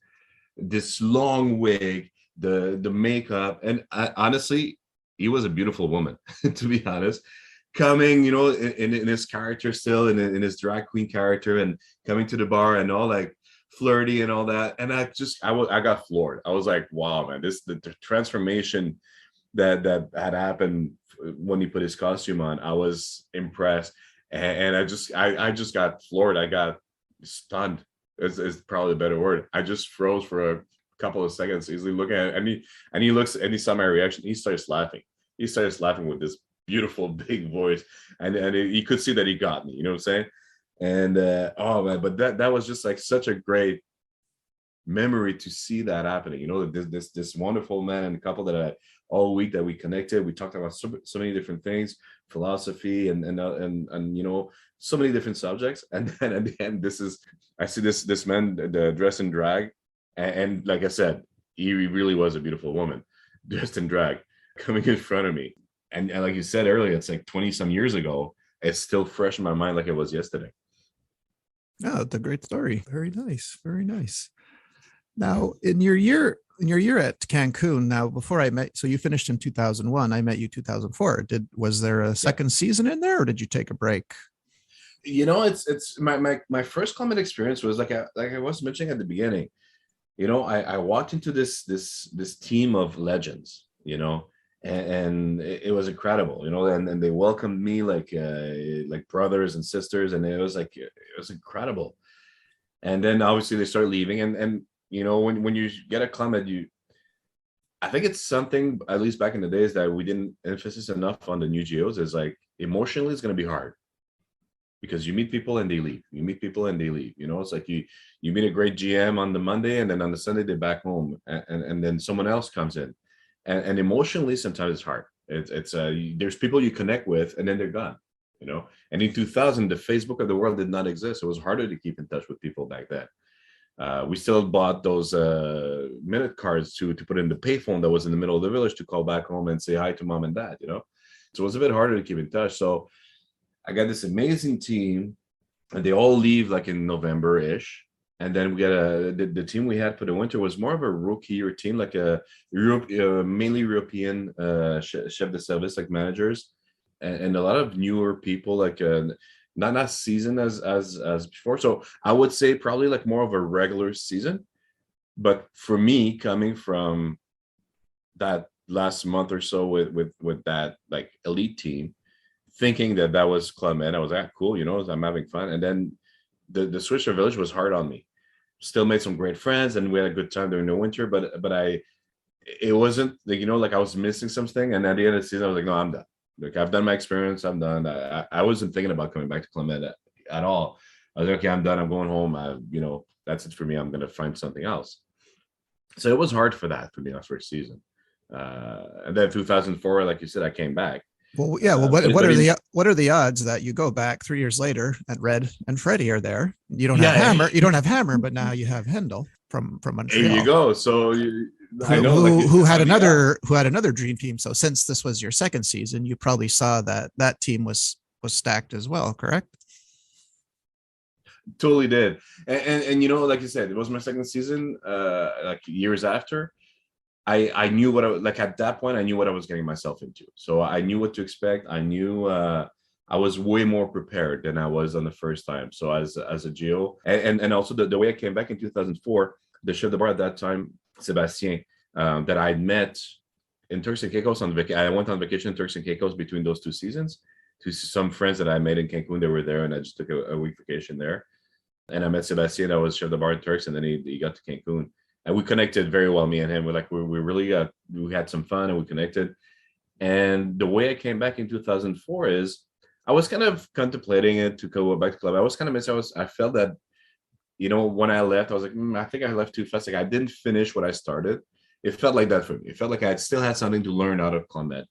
Speaker 1: this long wig, the makeup, and honestly, he was a beautiful woman, to be honest. Coming, in his character still, in his drag queen character, and coming to the bar and all like flirty and all that, and I got floored. I was like, wow, man, the transformation that had happened when he put his costume on. I was impressed, and I just got floored. I got stunned. is probably a better word. I just froze for a couple of seconds, easily looking at it, and he looks and he saw my reaction. He starts laughing. He starts laughing with this beautiful big voice, and you could see that he got me. You know what I'm saying? And oh man, but that was just like such a great memory to see that happening. You know, this wonderful man and couple that I all week that we connected. We talked about so many different things, philosophy and you know, so many different subjects. And then at the end, I see this man dressed in drag, and like I said, he really was a beautiful woman dressed in drag coming in front of me. And like you said earlier, it's like 20 some years ago. It's still fresh in my mind like it was yesterday.
Speaker 2: Oh, it's a great story. Very nice. Very nice. Now, in your year at Cancun, now before I met, so you finished in 2001. I met you 2004. Was there a second season in there, or did you take a break?
Speaker 1: You know, it's my first Climate experience was like I was mentioning at the beginning. You know, I walked into this team of legends. You know, and it was incredible. You know, and they welcomed me like brothers and sisters, and it was incredible. And then obviously they start leaving, and you know, when you get a Climate, I think it's something, at least back in the days, that we didn't emphasis enough on the new geos, is like emotionally it's going to be hard because you meet people and they leave. You meet people and they leave. You know, it's like you meet a great GM on the Monday, and then on the Sunday they're back home, and then someone else comes in, and emotionally sometimes it's hard. There's people you connect with, and then they're gone. You know, and in 2000, the Facebook of the world did not exist. It was harder to keep in touch with people back then. We still bought those minute cards to put in the payphone that was in the middle of the village to call back home and say hi to mom and dad. You know, so it was a bit harder to keep in touch. So I got this amazing team, and they all leave like in November-ish. And then we got the team we had for the winter was more of a rookie or team, like a mainly European chef de service, like managers, and a lot of newer people, like not seasoned as before. So I would say probably like more of a regular season. But for me, coming from that last month or so with that like elite team, thinking that was Club Med, I was cool, you know, I'm having fun. And then the switch to Village was hard on me. Still made some great friends, and we had a good time during the winter. But it wasn't like, you know, like I was missing something. And at the end of the season, I was like, no, I'm done. Like I've done my experience, I'm done. I wasn't thinking about coming back to Club Med at all. I was like, okay, I'm done. I'm going home. You know, that's it for me. I'm gonna find something else. So it was hard for me our first season. And then 2004, like you said, I came back.
Speaker 2: Well, yeah. Well, what are the odds that you go back 3 years later and Red and Freddie are there? You don't have Hammer. You don't have Hammer, but now you have Hendel from Montreal.
Speaker 1: There you go. So I know
Speaker 2: who had another dream team. So since this was your second season, you probably saw that team was stacked as well, correct?
Speaker 1: Totally did. And you know, like you said, it was my second season. Like years after, I knew what like at that point I knew what I was getting myself into. So I knew what to expect. I knew I was way more prepared than I was on the first time. So as a geo, and also the way I came back in 2004, the chef de bar at that time, Sebastien, that I met in Turks and Caicos I went on vacation in Turks and Caicos between those two seasons to some friends that I made in Cancun. They were there, and I just took a week vacation there. And I met Sebastien, that was chef de bar in Turks, and then he got to Cancun. And we connected very well, me and him. We really we had some fun and we connected. And the way I came back in 2004 is I was kind of contemplating it to go back to club. I was kind of missing. I felt that, you know, when I left, I was like, I think I left too fast. Like I didn't finish what I started. It felt like that for me. It felt like I still had something to learn out of Club Med.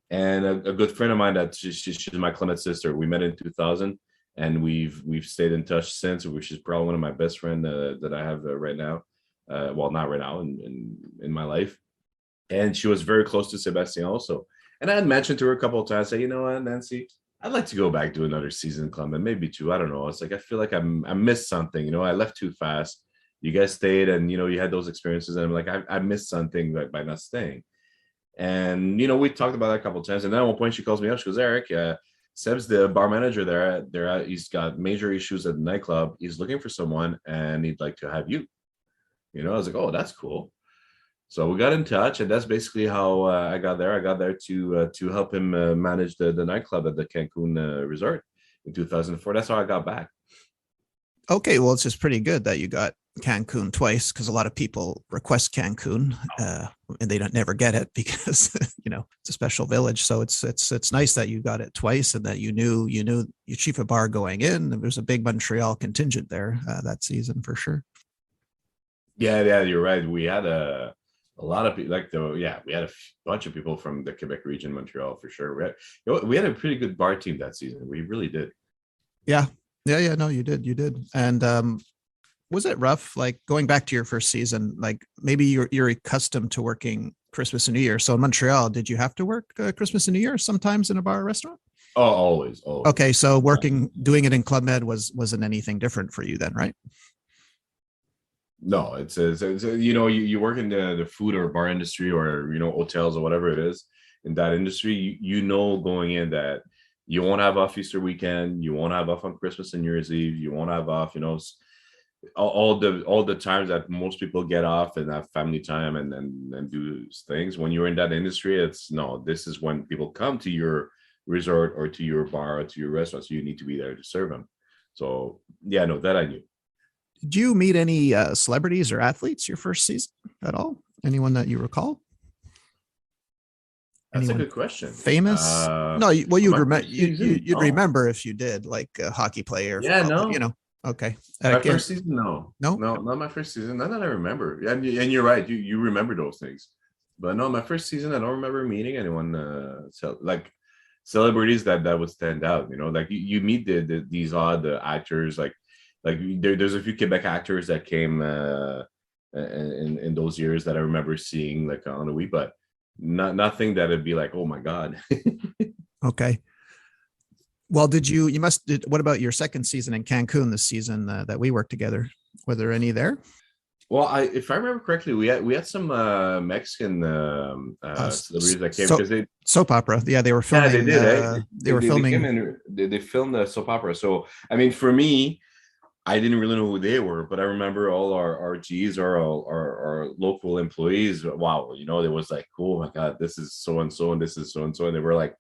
Speaker 1: And a good friend of mine that she's my Club Med sister. We met in 2000, and we've stayed in touch since. Which is probably one of my best friends that I have right now. Well, not right now in my life. And she was very close to Sebastien also. And I had mentioned to her a couple of times, say, you know what, Nancy, I'd like to go back to another season in Club Med, maybe two. I don't know. It's like I feel like I missed something. You know, I left too fast. You guys stayed, and you know, you had those experiences, and I'm like, I missed something by not staying. And you know, we talked about that a couple of times. And then at one point, she calls me up. She goes, Eric, Seb's the bar manager there. He's got major issues at the nightclub. He's looking for someone, and he'd like to have you. You know, I was like, oh, that's cool. So we got in touch, and that's basically how I got there. I got there to help him manage the nightclub at the Cancun resort in 2004. That's how I got back.
Speaker 2: Okay, well, it's just pretty good that you got Cancun twice because a lot of people request Cancun and they don't never get it because it's a special village. So it's nice that you got it twice and that you knew your chief of bar going in. There was a big Montreal contingent there that season for sure.
Speaker 1: Yeah, you're right. We had a lot of people we had a bunch of people from the Quebec region, Montreal for sure. We had a pretty good bar team that season. We really did.
Speaker 2: Yeah, yeah. No, you did. And was it rough? Like going back to your first season, like maybe you're accustomed to working Christmas and New Year. So in Montreal, did you have to work Christmas and New Year sometimes in a bar or restaurant?
Speaker 1: Oh, always.
Speaker 2: Okay, so doing it in Club Med wasn't anything different for you then, right?
Speaker 1: No, you work in the food or bar industry or hotels or whatever it is in that industry. You know going in that you won't have off Easter weekend, you won't have off on Christmas and New Year's Eve, you won't have off. All the times that most people get off and have family time and do things. When you're in that industry, it's no. This is when people come to your resort or to your bar or to your restaurant, so you need to be there to serve them. So yeah, no, that I knew.
Speaker 2: Did you meet any celebrities or athletes your first season at all? Anyone that you recall?
Speaker 1: That's a
Speaker 2: Anyone
Speaker 1: good question.
Speaker 2: famous? No, well,
Speaker 1: On
Speaker 2: you'd
Speaker 1: my
Speaker 2: remember.
Speaker 1: first season,
Speaker 2: You'd
Speaker 1: no.
Speaker 2: remember if you did, like a hockey player,
Speaker 1: Yeah,
Speaker 2: football player.
Speaker 1: no.
Speaker 2: Okay.
Speaker 1: My
Speaker 2: Again,
Speaker 1: first season, no,
Speaker 2: no.
Speaker 1: no, not my first season. Not that I remember. Yeah, and you're right. You remember those things, but no, my first season, I don't remember meeting anyone. Like celebrities that would stand out. Like you meet these odd actors. There's a few Quebec actors that came in those years that I remember seeing like on a week, but nothing that'd be like, oh my god.
Speaker 2: Okay. Well, what about your second season in Cancun this season that we worked together? Were there any there?
Speaker 1: Well, if I remember correctly, we had some Mexican celebrities that came because they
Speaker 2: soap opera. Yeah, they were
Speaker 1: yeah they
Speaker 2: filming.
Speaker 1: did
Speaker 2: They were
Speaker 1: they came
Speaker 2: filming.
Speaker 1: in they filmed the soap opera. So I mean, for me, I didn't really know who they were, but I remember all our Gs or our local employees. Wow, there was like, oh my god, this is so and this is so and they were like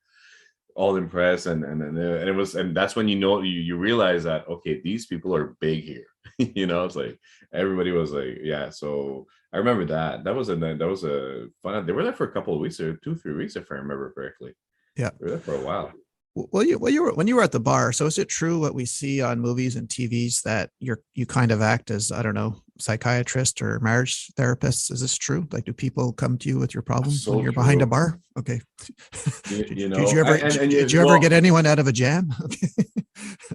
Speaker 1: all impressed and that's when you realize that okay, these people are big here. It's like everybody was like, yeah. So I remember that was a fun. They were there for a couple of weeks or 2-3 weeks if I remember correctly.
Speaker 2: Yeah.
Speaker 1: They were there for a while.
Speaker 2: Well, you were when you were at the bar. So is it true what we see on movies and TVs that you kind of act as, I don't know, psychiatrist or marriage therapists? Is this true? Like, do people come to you with your problems when
Speaker 1: So
Speaker 2: you're behind a
Speaker 1: true.
Speaker 2: bar? Okay.
Speaker 1: you, you
Speaker 2: Did
Speaker 1: know
Speaker 2: you ever
Speaker 1: and
Speaker 2: did
Speaker 1: you
Speaker 2: you ever get
Speaker 1: well
Speaker 2: anyone out of a jam? Okay.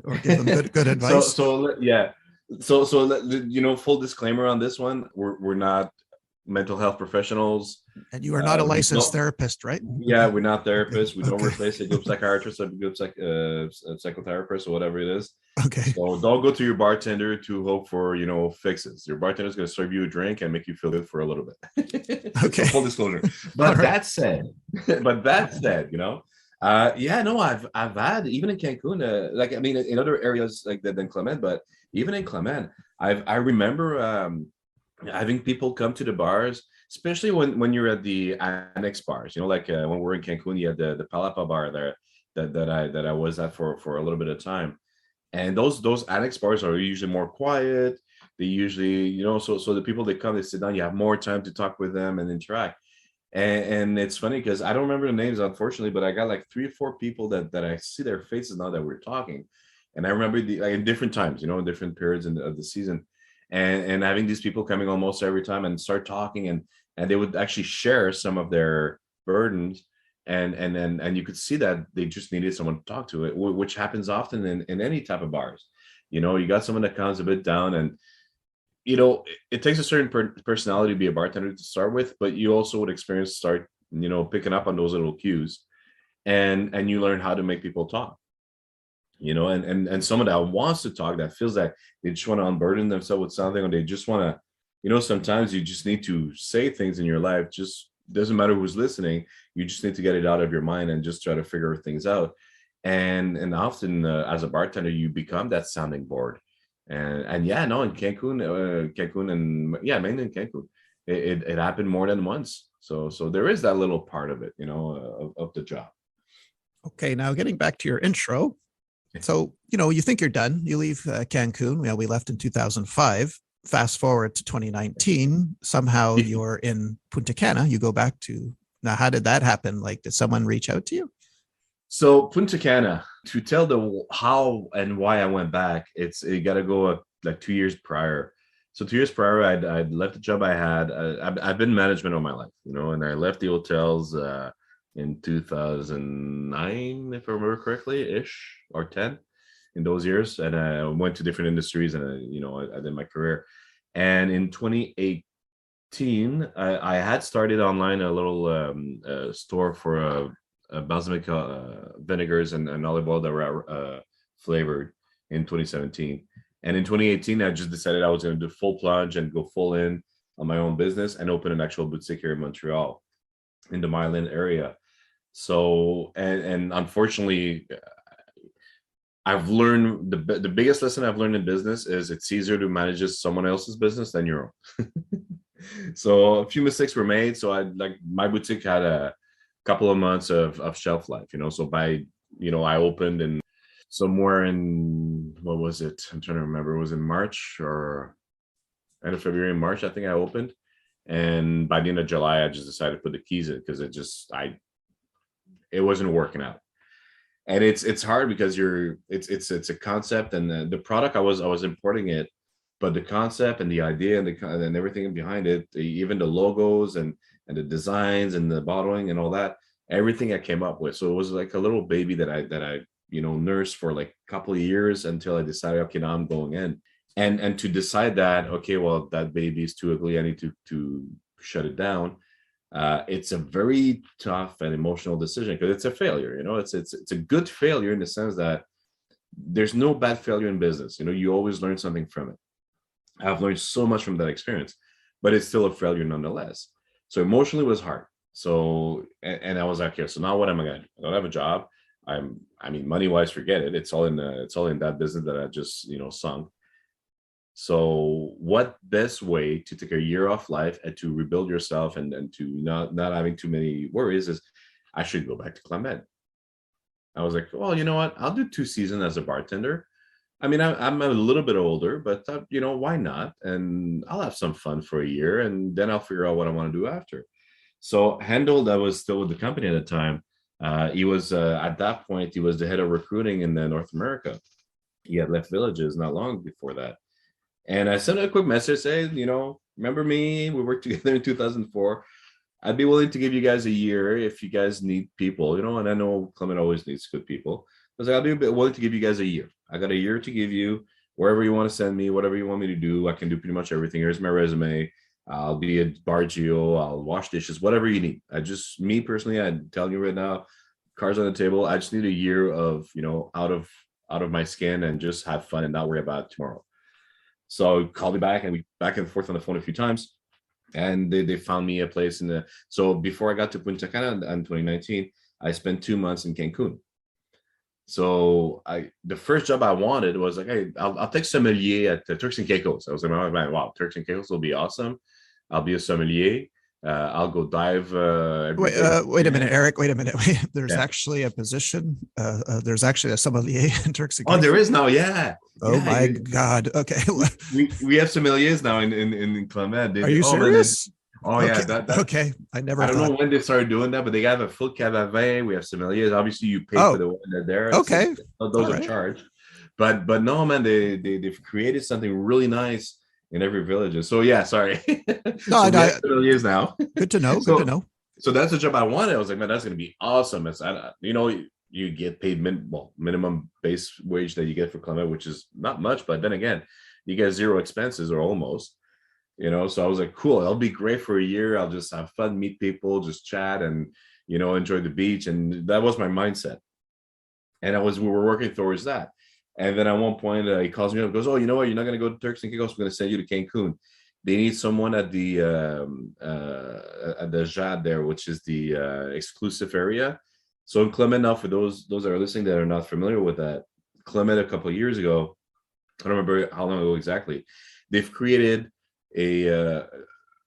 Speaker 2: Or give them good
Speaker 1: so
Speaker 2: advice?
Speaker 1: so yeah full disclaimer on this one, we're not mental health professionals.
Speaker 2: And you are not a
Speaker 1: We
Speaker 2: licensed
Speaker 1: don't.
Speaker 2: therapist, right?
Speaker 1: Yeah,
Speaker 2: Okay.
Speaker 1: we're not
Speaker 2: Okay.
Speaker 1: therapists. We don't
Speaker 2: Okay.
Speaker 1: replace a good psychiatrist or a good psychotherapist or whatever it is.
Speaker 2: Okay.
Speaker 1: So don't go to your bartender to hope for fixes. Your bartender is going to serve you a drink and make you feel good for a little bit. So
Speaker 2: Okay.
Speaker 1: full disclosure.
Speaker 2: All
Speaker 1: But
Speaker 2: right.
Speaker 1: that said, yeah, no, I've had even in Cancun, like I mean, in other areas like that than Clement, but even in Clement, I remember having people come to the bars, especially when you're at the annex bars. Like when we're in Cancun, you had the Palapa bar there that I was at for a little bit of time, and those annex bars are usually more quiet. They usually, so the people that come, they sit down. You have more time to talk with them and interact. And it's funny because I don't remember the names, unfortunately, but I got like 3 or 4 people that I see their faces now that we're talking, and I remember like in different times, in different periods of the season, and having these people coming almost every time and start talking, and they would actually share some of their burdens, and you could see that they just needed someone to talk to it, which happens often in any type of bars. You got someone that comes a bit down, and it takes a certain personality to be a bartender to start with, but you also would experience start picking up on those little cues, and you learn how to make people talk. And someone that wants to talk, that feels that they just want to unburden themselves with something, or they just want to, sometimes you just need to say things in your life, just doesn't matter who's listening, you just need to get it out of your mind and just try to figure things out. And often as a bartender, you become that sounding board. And yeah, no, in Cancun, and yeah, mainly in Cancun, it happened more than once. So there is that little part of it, of the job.
Speaker 2: Okay. Now getting back to your intro, So, you think you're done. You leave Cancun. We left in 2005. Fast forward to 2019. Somehow you're in Punta Cana. You go back to, now, how did that happen? Like, did someone reach out to you?
Speaker 1: So Punta Cana, to tell the how and why I went back, you got to go like 2 years prior. So 2 years prior, I'd left the job I had. I've been in management all my life, and I left the hotels in 2009, if I remember correctly, ish or 10 in those years, and I went to different industries, and I did my career. And in 2018, I had started online a little store for balsamic vinegars and olive oil that were flavored in 2017. And in 2018, I just decided I was going to do full plunge and go full in on my own business and open an actual boutique here in Montreal, in the Myland area. So, and unfortunately, I've learned the biggest lesson I've learned in business is it's easier to manage someone else's business than your own. So a few mistakes were made. So my boutique had a couple of months of shelf life, so I opened in somewhere in, what was it? I'm trying to remember. It was in March or end of February, March, I think I opened. And by the end of July, I just decided to put the keys in because it wasn't working out. And it's hard because it's a concept, and the product I was importing it, but the concept and the idea and everything behind it, even the logos and the designs and the bottling and all that, everything I came up with. So it was like a little baby that I nursed for like a couple of years until I decided, okay, now I'm going in. And to decide that, okay, well, that baby is too ugly, I need to shut it down. It's a very tough and emotional decision because it's a failure. It's a good failure in the sense that there's no bad failure in business. You always learn something from it. I've learned so much from that experience, but it's still a failure nonetheless. So emotionally it was hard. So, and I was like, okay, so now what am I gonna do? I don't have a job. I mean, money wise, forget it. It's all in that business that I just sunk. So what best way to take a year off life and to rebuild yourself and to not having too many worries is I should go back to Club Med. I was like, well, you know what? I'll do 2 seasons as a bartender. I mean, I'm a little bit older, but why not? And I'll have some fun for a year, and then I'll figure out what I want to do after. So Handel, that was still with the company at the time. He was at that point he was the head of recruiting in North America. He had left Villages not long before that. And I sent a quick message saying, remember me? We worked together in 2004. I'd be willing to give you guys a year if you guys need people, and I know Clement always needs good people. I was like, I'll be willing to give you guys a year. I got a year to give you wherever you want to send me, whatever you want me to do. I can do pretty much everything. Here's my resume. I'll be a bar geo. I'll wash dishes, whatever you need. Me personally, I'm telling you right now, cards on the table. I just need a year of, out of my skin and just have fun and not worry about tomorrow. So called me back and we back and forth on the phone a few times, and they found me a place so before I got to Punta Cana in 2019, I spent 2 months in Cancun. So the first job I wanted was like, hey, I'll take sommelier at Turks and Caicos. I was like, oh, man, wow, Turks and Caicos will be awesome. I'll be a sommelier. I'll go dive.
Speaker 2: Wait a minute, Eric. Wait a minute. There's actually a position. There's actually a sommelier in Turks and Caicos.
Speaker 1: Oh, there is now. Yeah.
Speaker 2: Oh my God. Okay.
Speaker 1: we have sommeliers now in Clement.
Speaker 2: Are you serious?
Speaker 1: Okay.
Speaker 2: Yeah. Okay. I
Speaker 1: don't know when they started doing that, but they have a full cave à vin. We have sommeliers. Obviously, you pay for the one that they're there.
Speaker 2: Okay.
Speaker 1: So those are charged. But no, man, they've created something really nice in every village. So yeah, sorry.
Speaker 2: No, I know.
Speaker 1: Sommeliers now.
Speaker 2: Good to know. Good to know.
Speaker 1: So that's the job I wanted. I was like, man, that's going to be awesome. It's you get paid minimum base wage that you get for Clement, which is not much, but then again, you get zero expenses or almost. So I was like, cool, it'll be great for a year. I'll just have fun, meet people, just chat and, enjoy the beach. And that was my mindset. And we were working towards that. And then at one point he calls me up and goes, oh, you know what? You're not going to go to Turks and Caicos. We're going to send you to Cancun. They need someone at the JAD there, which is the exclusive area. So in Clement now, for those that are listening that are not familiar with that, Clement a couple of years ago, I don't remember how long ago exactly, they've created a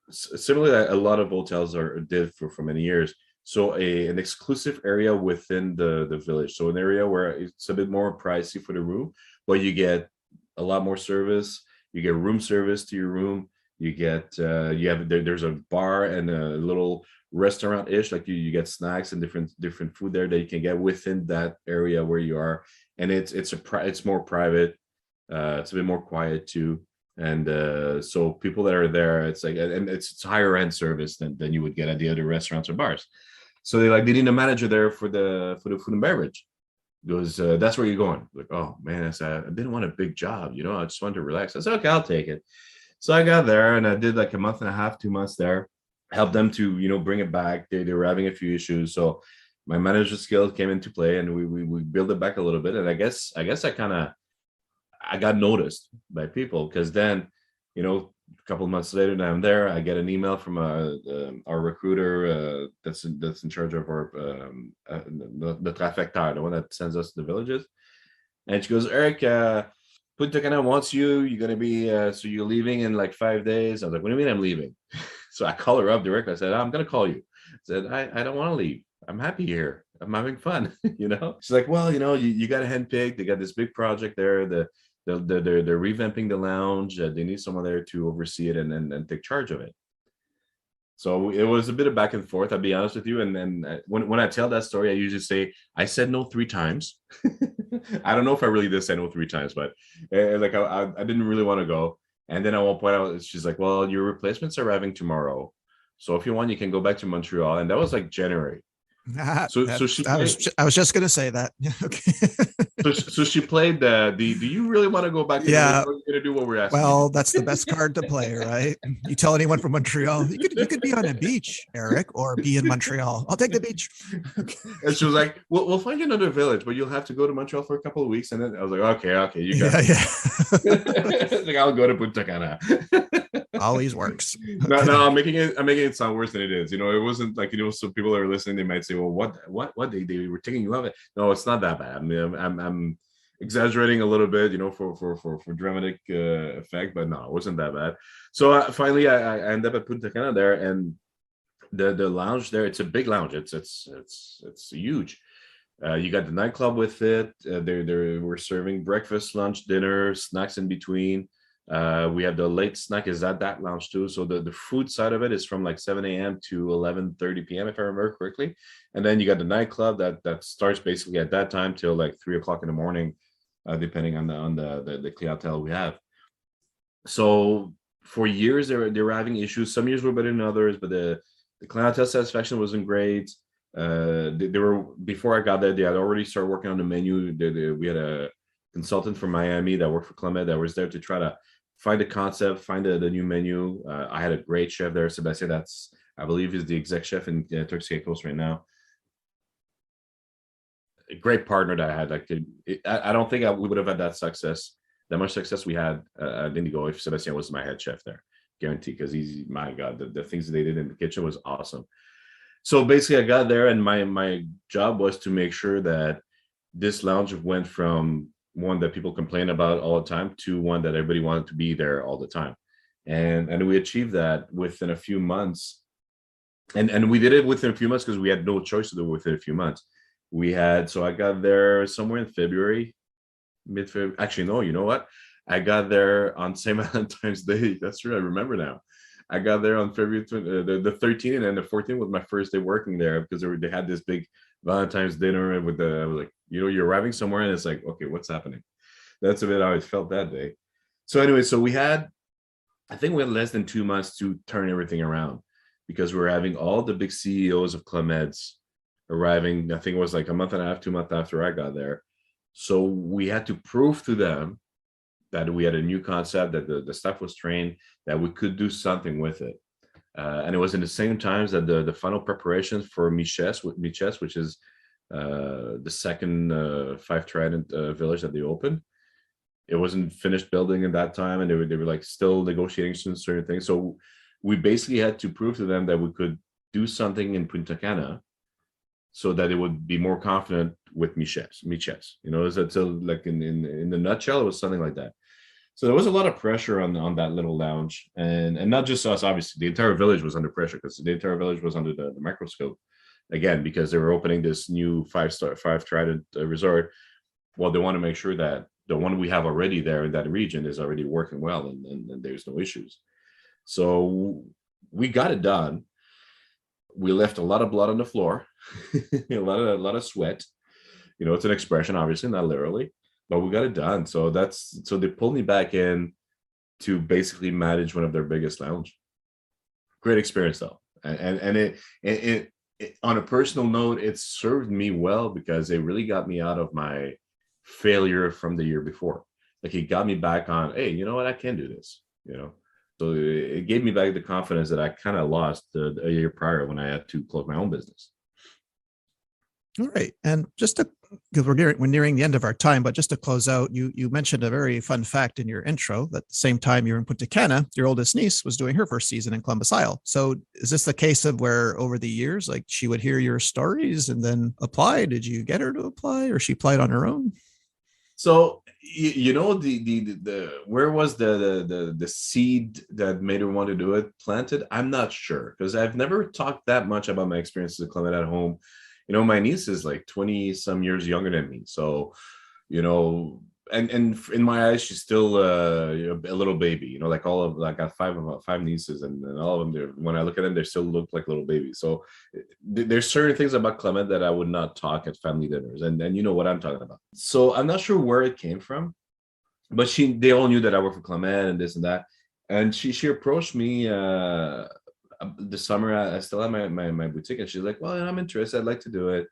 Speaker 1: similarly a lot of hotels did for many years. So an exclusive area within the village. So an area where it's a bit more pricey for the room, but you get a lot more service. You get room service to your room. You get there's a bar and a little restaurant ish. Like you get snacks and different food there that you can get within that area where you are. And it's more private. It's a bit more quiet too. And so people that are there, it's like, and it's higher end service than you would get at the other restaurants or bars. So they need a manager there for the food and beverage. Because that's where you're going. Like, oh man, I said I didn't want a big job, I just wanted to relax. I said, okay, I'll take it. So I got there and I did like a month and a half, 2 months there, helped them to bring it back. They were having a few issues, so my manager skills came into play, and we built it back a little bit. And I got noticed by people, because then, a couple of months later, now I'm there. I get an email from our recruiter that's in charge of our the trafecteur, the one that sends us to the villages, and she goes, Eric, Punta Cana wants you. You're gonna be so you're leaving in like 5 days. I was like, what do you mean I'm leaving? So I call her up directly. I said, I'm gonna call you. I said, I don't want to leave. I'm happy here. I'm having fun. She's like, well, you got a handpick. They got this big project there. They're revamping the lounge. They need someone there to oversee it and take charge of it. So it was a bit of back and forth, I'll be honest with you. And then when I tell that story, I usually say, I said no 3 times. I don't know if I really did say no 3 times, but I didn't really want to go. And then at one point, she's like, well, your replacements are arriving tomorrow. So if you want, you can go back to Montreal. And that was like January.
Speaker 2: I was just going to say that. Okay.
Speaker 1: so she played do you really want to go back?
Speaker 2: Yeah.
Speaker 1: We're going to do what we're asking.
Speaker 2: Well, that's the best card to play, right? You tell anyone from Montreal, you could be on a beach, Eric, or be in Montreal. I'll take the beach.
Speaker 1: Okay. And she was like, we'll find you another village, but you'll have to go to Montreal for a couple of weeks. And then I was like, okay, you got it. Like, I'll go to Punta Cana.
Speaker 2: Always works.
Speaker 1: No, I'm making it sound worse than it is. It wasn't like, so people that are listening, they might say, well, what they were taking you of it. No, it's not that bad. I mean, I'm exaggerating a little bit, for dramatic effect, but no, it wasn't that bad. So finally, I ended up at Punta Cana there, and the lounge there, it's a big lounge. It's huge. You got the nightclub with it. They were serving breakfast, lunch, dinner, snacks in between. We have the late snack is at that lounge too. So the food side of it is from like 7 a.m. to 11:30 p.m. if I remember correctly. And then you got the nightclub that starts basically at that time till like 3 o'clock in the morning, depending on the clientele we have. So for years they were having issues. Some years were better than others, but the clientele satisfaction wasn't great. They were, before I got there, they had already started working on the menu. We had a consultant from Miami that worked for Club Med that was there to try to find the concept, find the new menu. I had a great chef there, Sebastian. I believe is the exec chef in Turks Caicos right now. A great partner that I had. I don't think we would have had that much success we had at Indigo if Sebastian was my head chef there. Guarantee, because he's, my God, the things that they did in the kitchen was awesome. So basically, I got there, and my job was to make sure that this lounge went from one that people complain about all the time to one that everybody wanted to be there all the time. And we achieved that within a few months. And we did it within a few months because we had no choice to do it within a few months. So I got there somewhere in February, mid-February. Actually, no, you know what? I got there on St. Valentine's Day. That's true. I remember now. I got there on February the 13th, and then the 14th was my first day working there, because they had this big Valentine's dinner I was like, you're arriving somewhere and it's like, okay, what's happening? That's a bit how I felt that day. So anyway, I think we had less than 2 months to turn everything around, because we were having all the big CEOs of Club Meds arriving. I think it was like a month and a half, 2 months after I got there. So we had to prove to them that we had a new concept, that the staff was trained, that we could do something with it. And it was in the same times that the final preparations for Miches, which is the second Five Trident village that they opened. It wasn't finished building at that time, and they were like still negotiating certain things. So we basically had to prove to them that we could do something in Punta Cana, so that it would be more confident with Miches. So like in the nutshell, it was something like that. So there was a lot of pressure on that little lounge, and not just us. Obviously, the entire village was under pressure, because the entire village was under the microscope. again, because they were opening this new five trident resort. Well, they want to make sure that the one we have already there in that region is already working well, and there's no issues. So we got it done. We left a lot of blood on the floor, a lot of sweat. It's an expression, obviously, not literally, but we got it done. So they pulled me back in to basically manage one of their biggest lounge. Great experience though, and it on a personal note, it served me well because it really got me out of my failure from the year before. Like it got me back on, hey, you know what, I can do this. So it gave me back the confidence that I kind of lost a year prior when I had to close my own business.
Speaker 2: All right. And just because we're nearing the end of our time, but just to close out, you mentioned a very fun fact in your intro that at the same time you're in Punta Cana, your oldest niece was doing her first season in Columbus Isle. So is this the case of where over the years, like she would hear your stories and then apply? Did you get her to apply or she applied on her own?
Speaker 1: So the where was the seed that made her want to do it planted? I'm not sure because I've never talked that much about my experiences at Clement at home. My niece is like 20 some years younger than me. So, and in my eyes, she's still a little baby, like I got five nieces and all of them, when I look at them, they still look like little babies. So there's certain things about Clement that I would not talk at family dinners. And you know what I'm talking about. So I'm not sure where it came from, but they all knew that I work for Clement and this and that. And she approached me the summer. I still have my boutique, and she's like, well, I'm interested, I'd like to do it.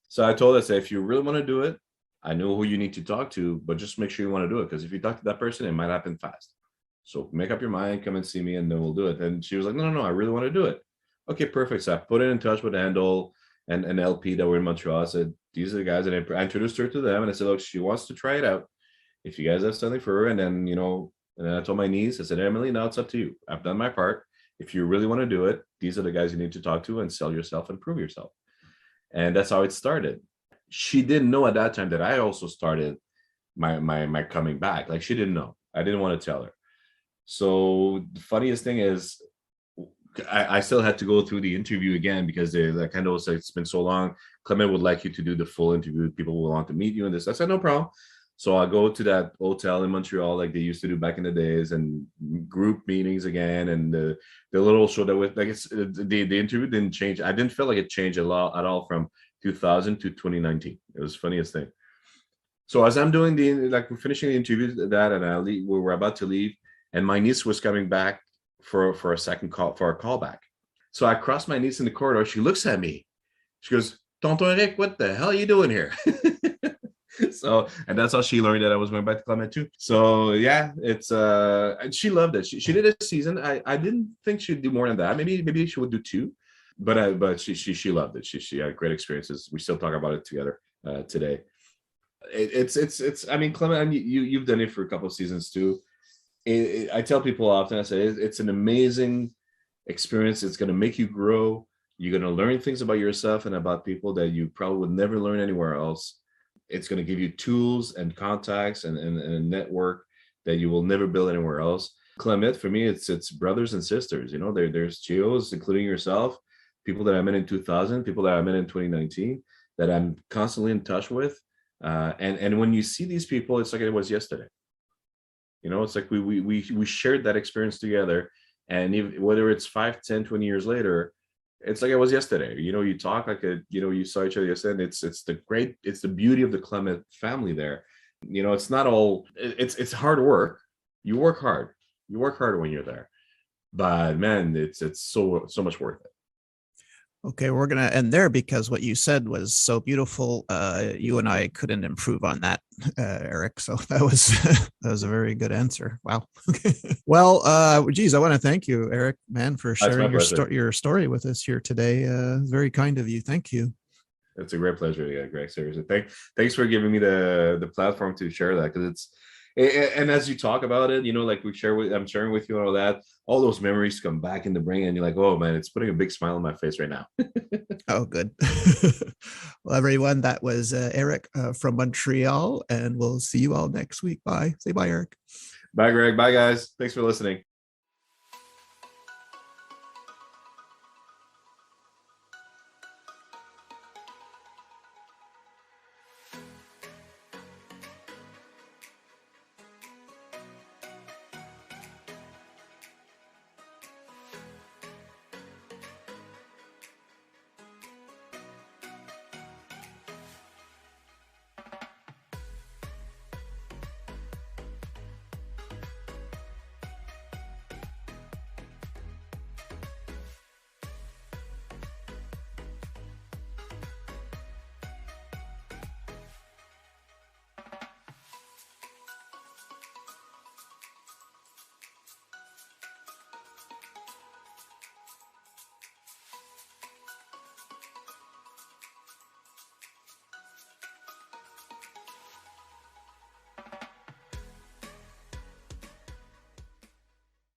Speaker 1: So I told her, say, if you really want to do it, I know who you need to talk to, but just make sure you want to do it, because if you talk to that person, it might happen fast. So make up your mind, come and see me, and then we'll do it. And she was like, no, I really want to do it. Okay, perfect. So I put her in touch with Handel and an LP that were in Montreal. I said, these are the guys, and I introduced her to them, and I said, look, she wants to try it out. If you guys have something for her, and then and then I told my niece, I said, Emily, now it's up to you. I've done my part. If you really want to do it, these are the guys you need to talk to and sell yourself and prove yourself. And that's how it started. She didn't know at that time that I also started my coming back. Like, she didn't know. I didn't want to tell her. So the funniest thing is, I still had to go through the interview again, because they like, I know it's been so long. Clement would like you to do the full interview. People will want to meet you and this. I said, no problem. So I go to that hotel in Montreal like they used to do back in the days, and group meetings again, and the little show that was like, it's the interview didn't change. I didn't feel like it changed a lot at all from 2000 to 2019. It was the funniest thing. So as I'm doing we're finishing the interview, and we were about to leave, and my niece was coming back for a second call, for a callback. So I crossed my niece in the corridor. She looks at me. She goes, Tonton Eric, what the hell are you doing here? So, and that's how she learned that I was going back to Clement too. So yeah, it's and she loved it. She did a season. I didn't think she'd do more than that. Maybe she would do two, but she loved it. She had great experiences. We still talk about it together today. It's I mean, Clement, you've done it for a couple of seasons too. I tell people often, I say it's an amazing experience. It's going to make you grow. You're going to learn things about yourself and about people that you probably would never learn anywhere else. It's going to give you tools and contacts and a network that you will never build anywhere else. Clement, for me, it's brothers and sisters. There's Geos, including yourself, people that I met in 2000, people that I met in 2019, that I'm constantly in touch with. And when you see these people, it's like it was yesterday. It's like we shared that experience together. And even, whether it's 5, 10, 20 years later, it's like it was yesterday. You talk like you saw each other yesterday. And it's the beauty of the Clement family there. It's not all, it's hard work. You work hard. You work harder when you're there. But man, it's so much worth it.
Speaker 2: Okay, we're going to end there because what you said was so beautiful. You and I couldn't improve on that, Eric. So that was a very good answer. Wow. Okay. Well, geez, I want to thank you, Eric, man, for sharing your story with us here today. Very kind of you. Thank you.
Speaker 1: It's a great pleasure. Yeah, Greg, seriously. Thanks for giving me the platform to share that, because and as you talk about it, like I'm sharing with you and all that, all those memories come back in the brain, and you're like, oh man, it's putting a big smile on my face right now.
Speaker 2: Oh, good. Well, everyone, that was Eric from Montreal, and we'll see you all next week. Bye. Say bye, Eric.
Speaker 1: Bye, Greg. Bye, guys. Thanks for listening.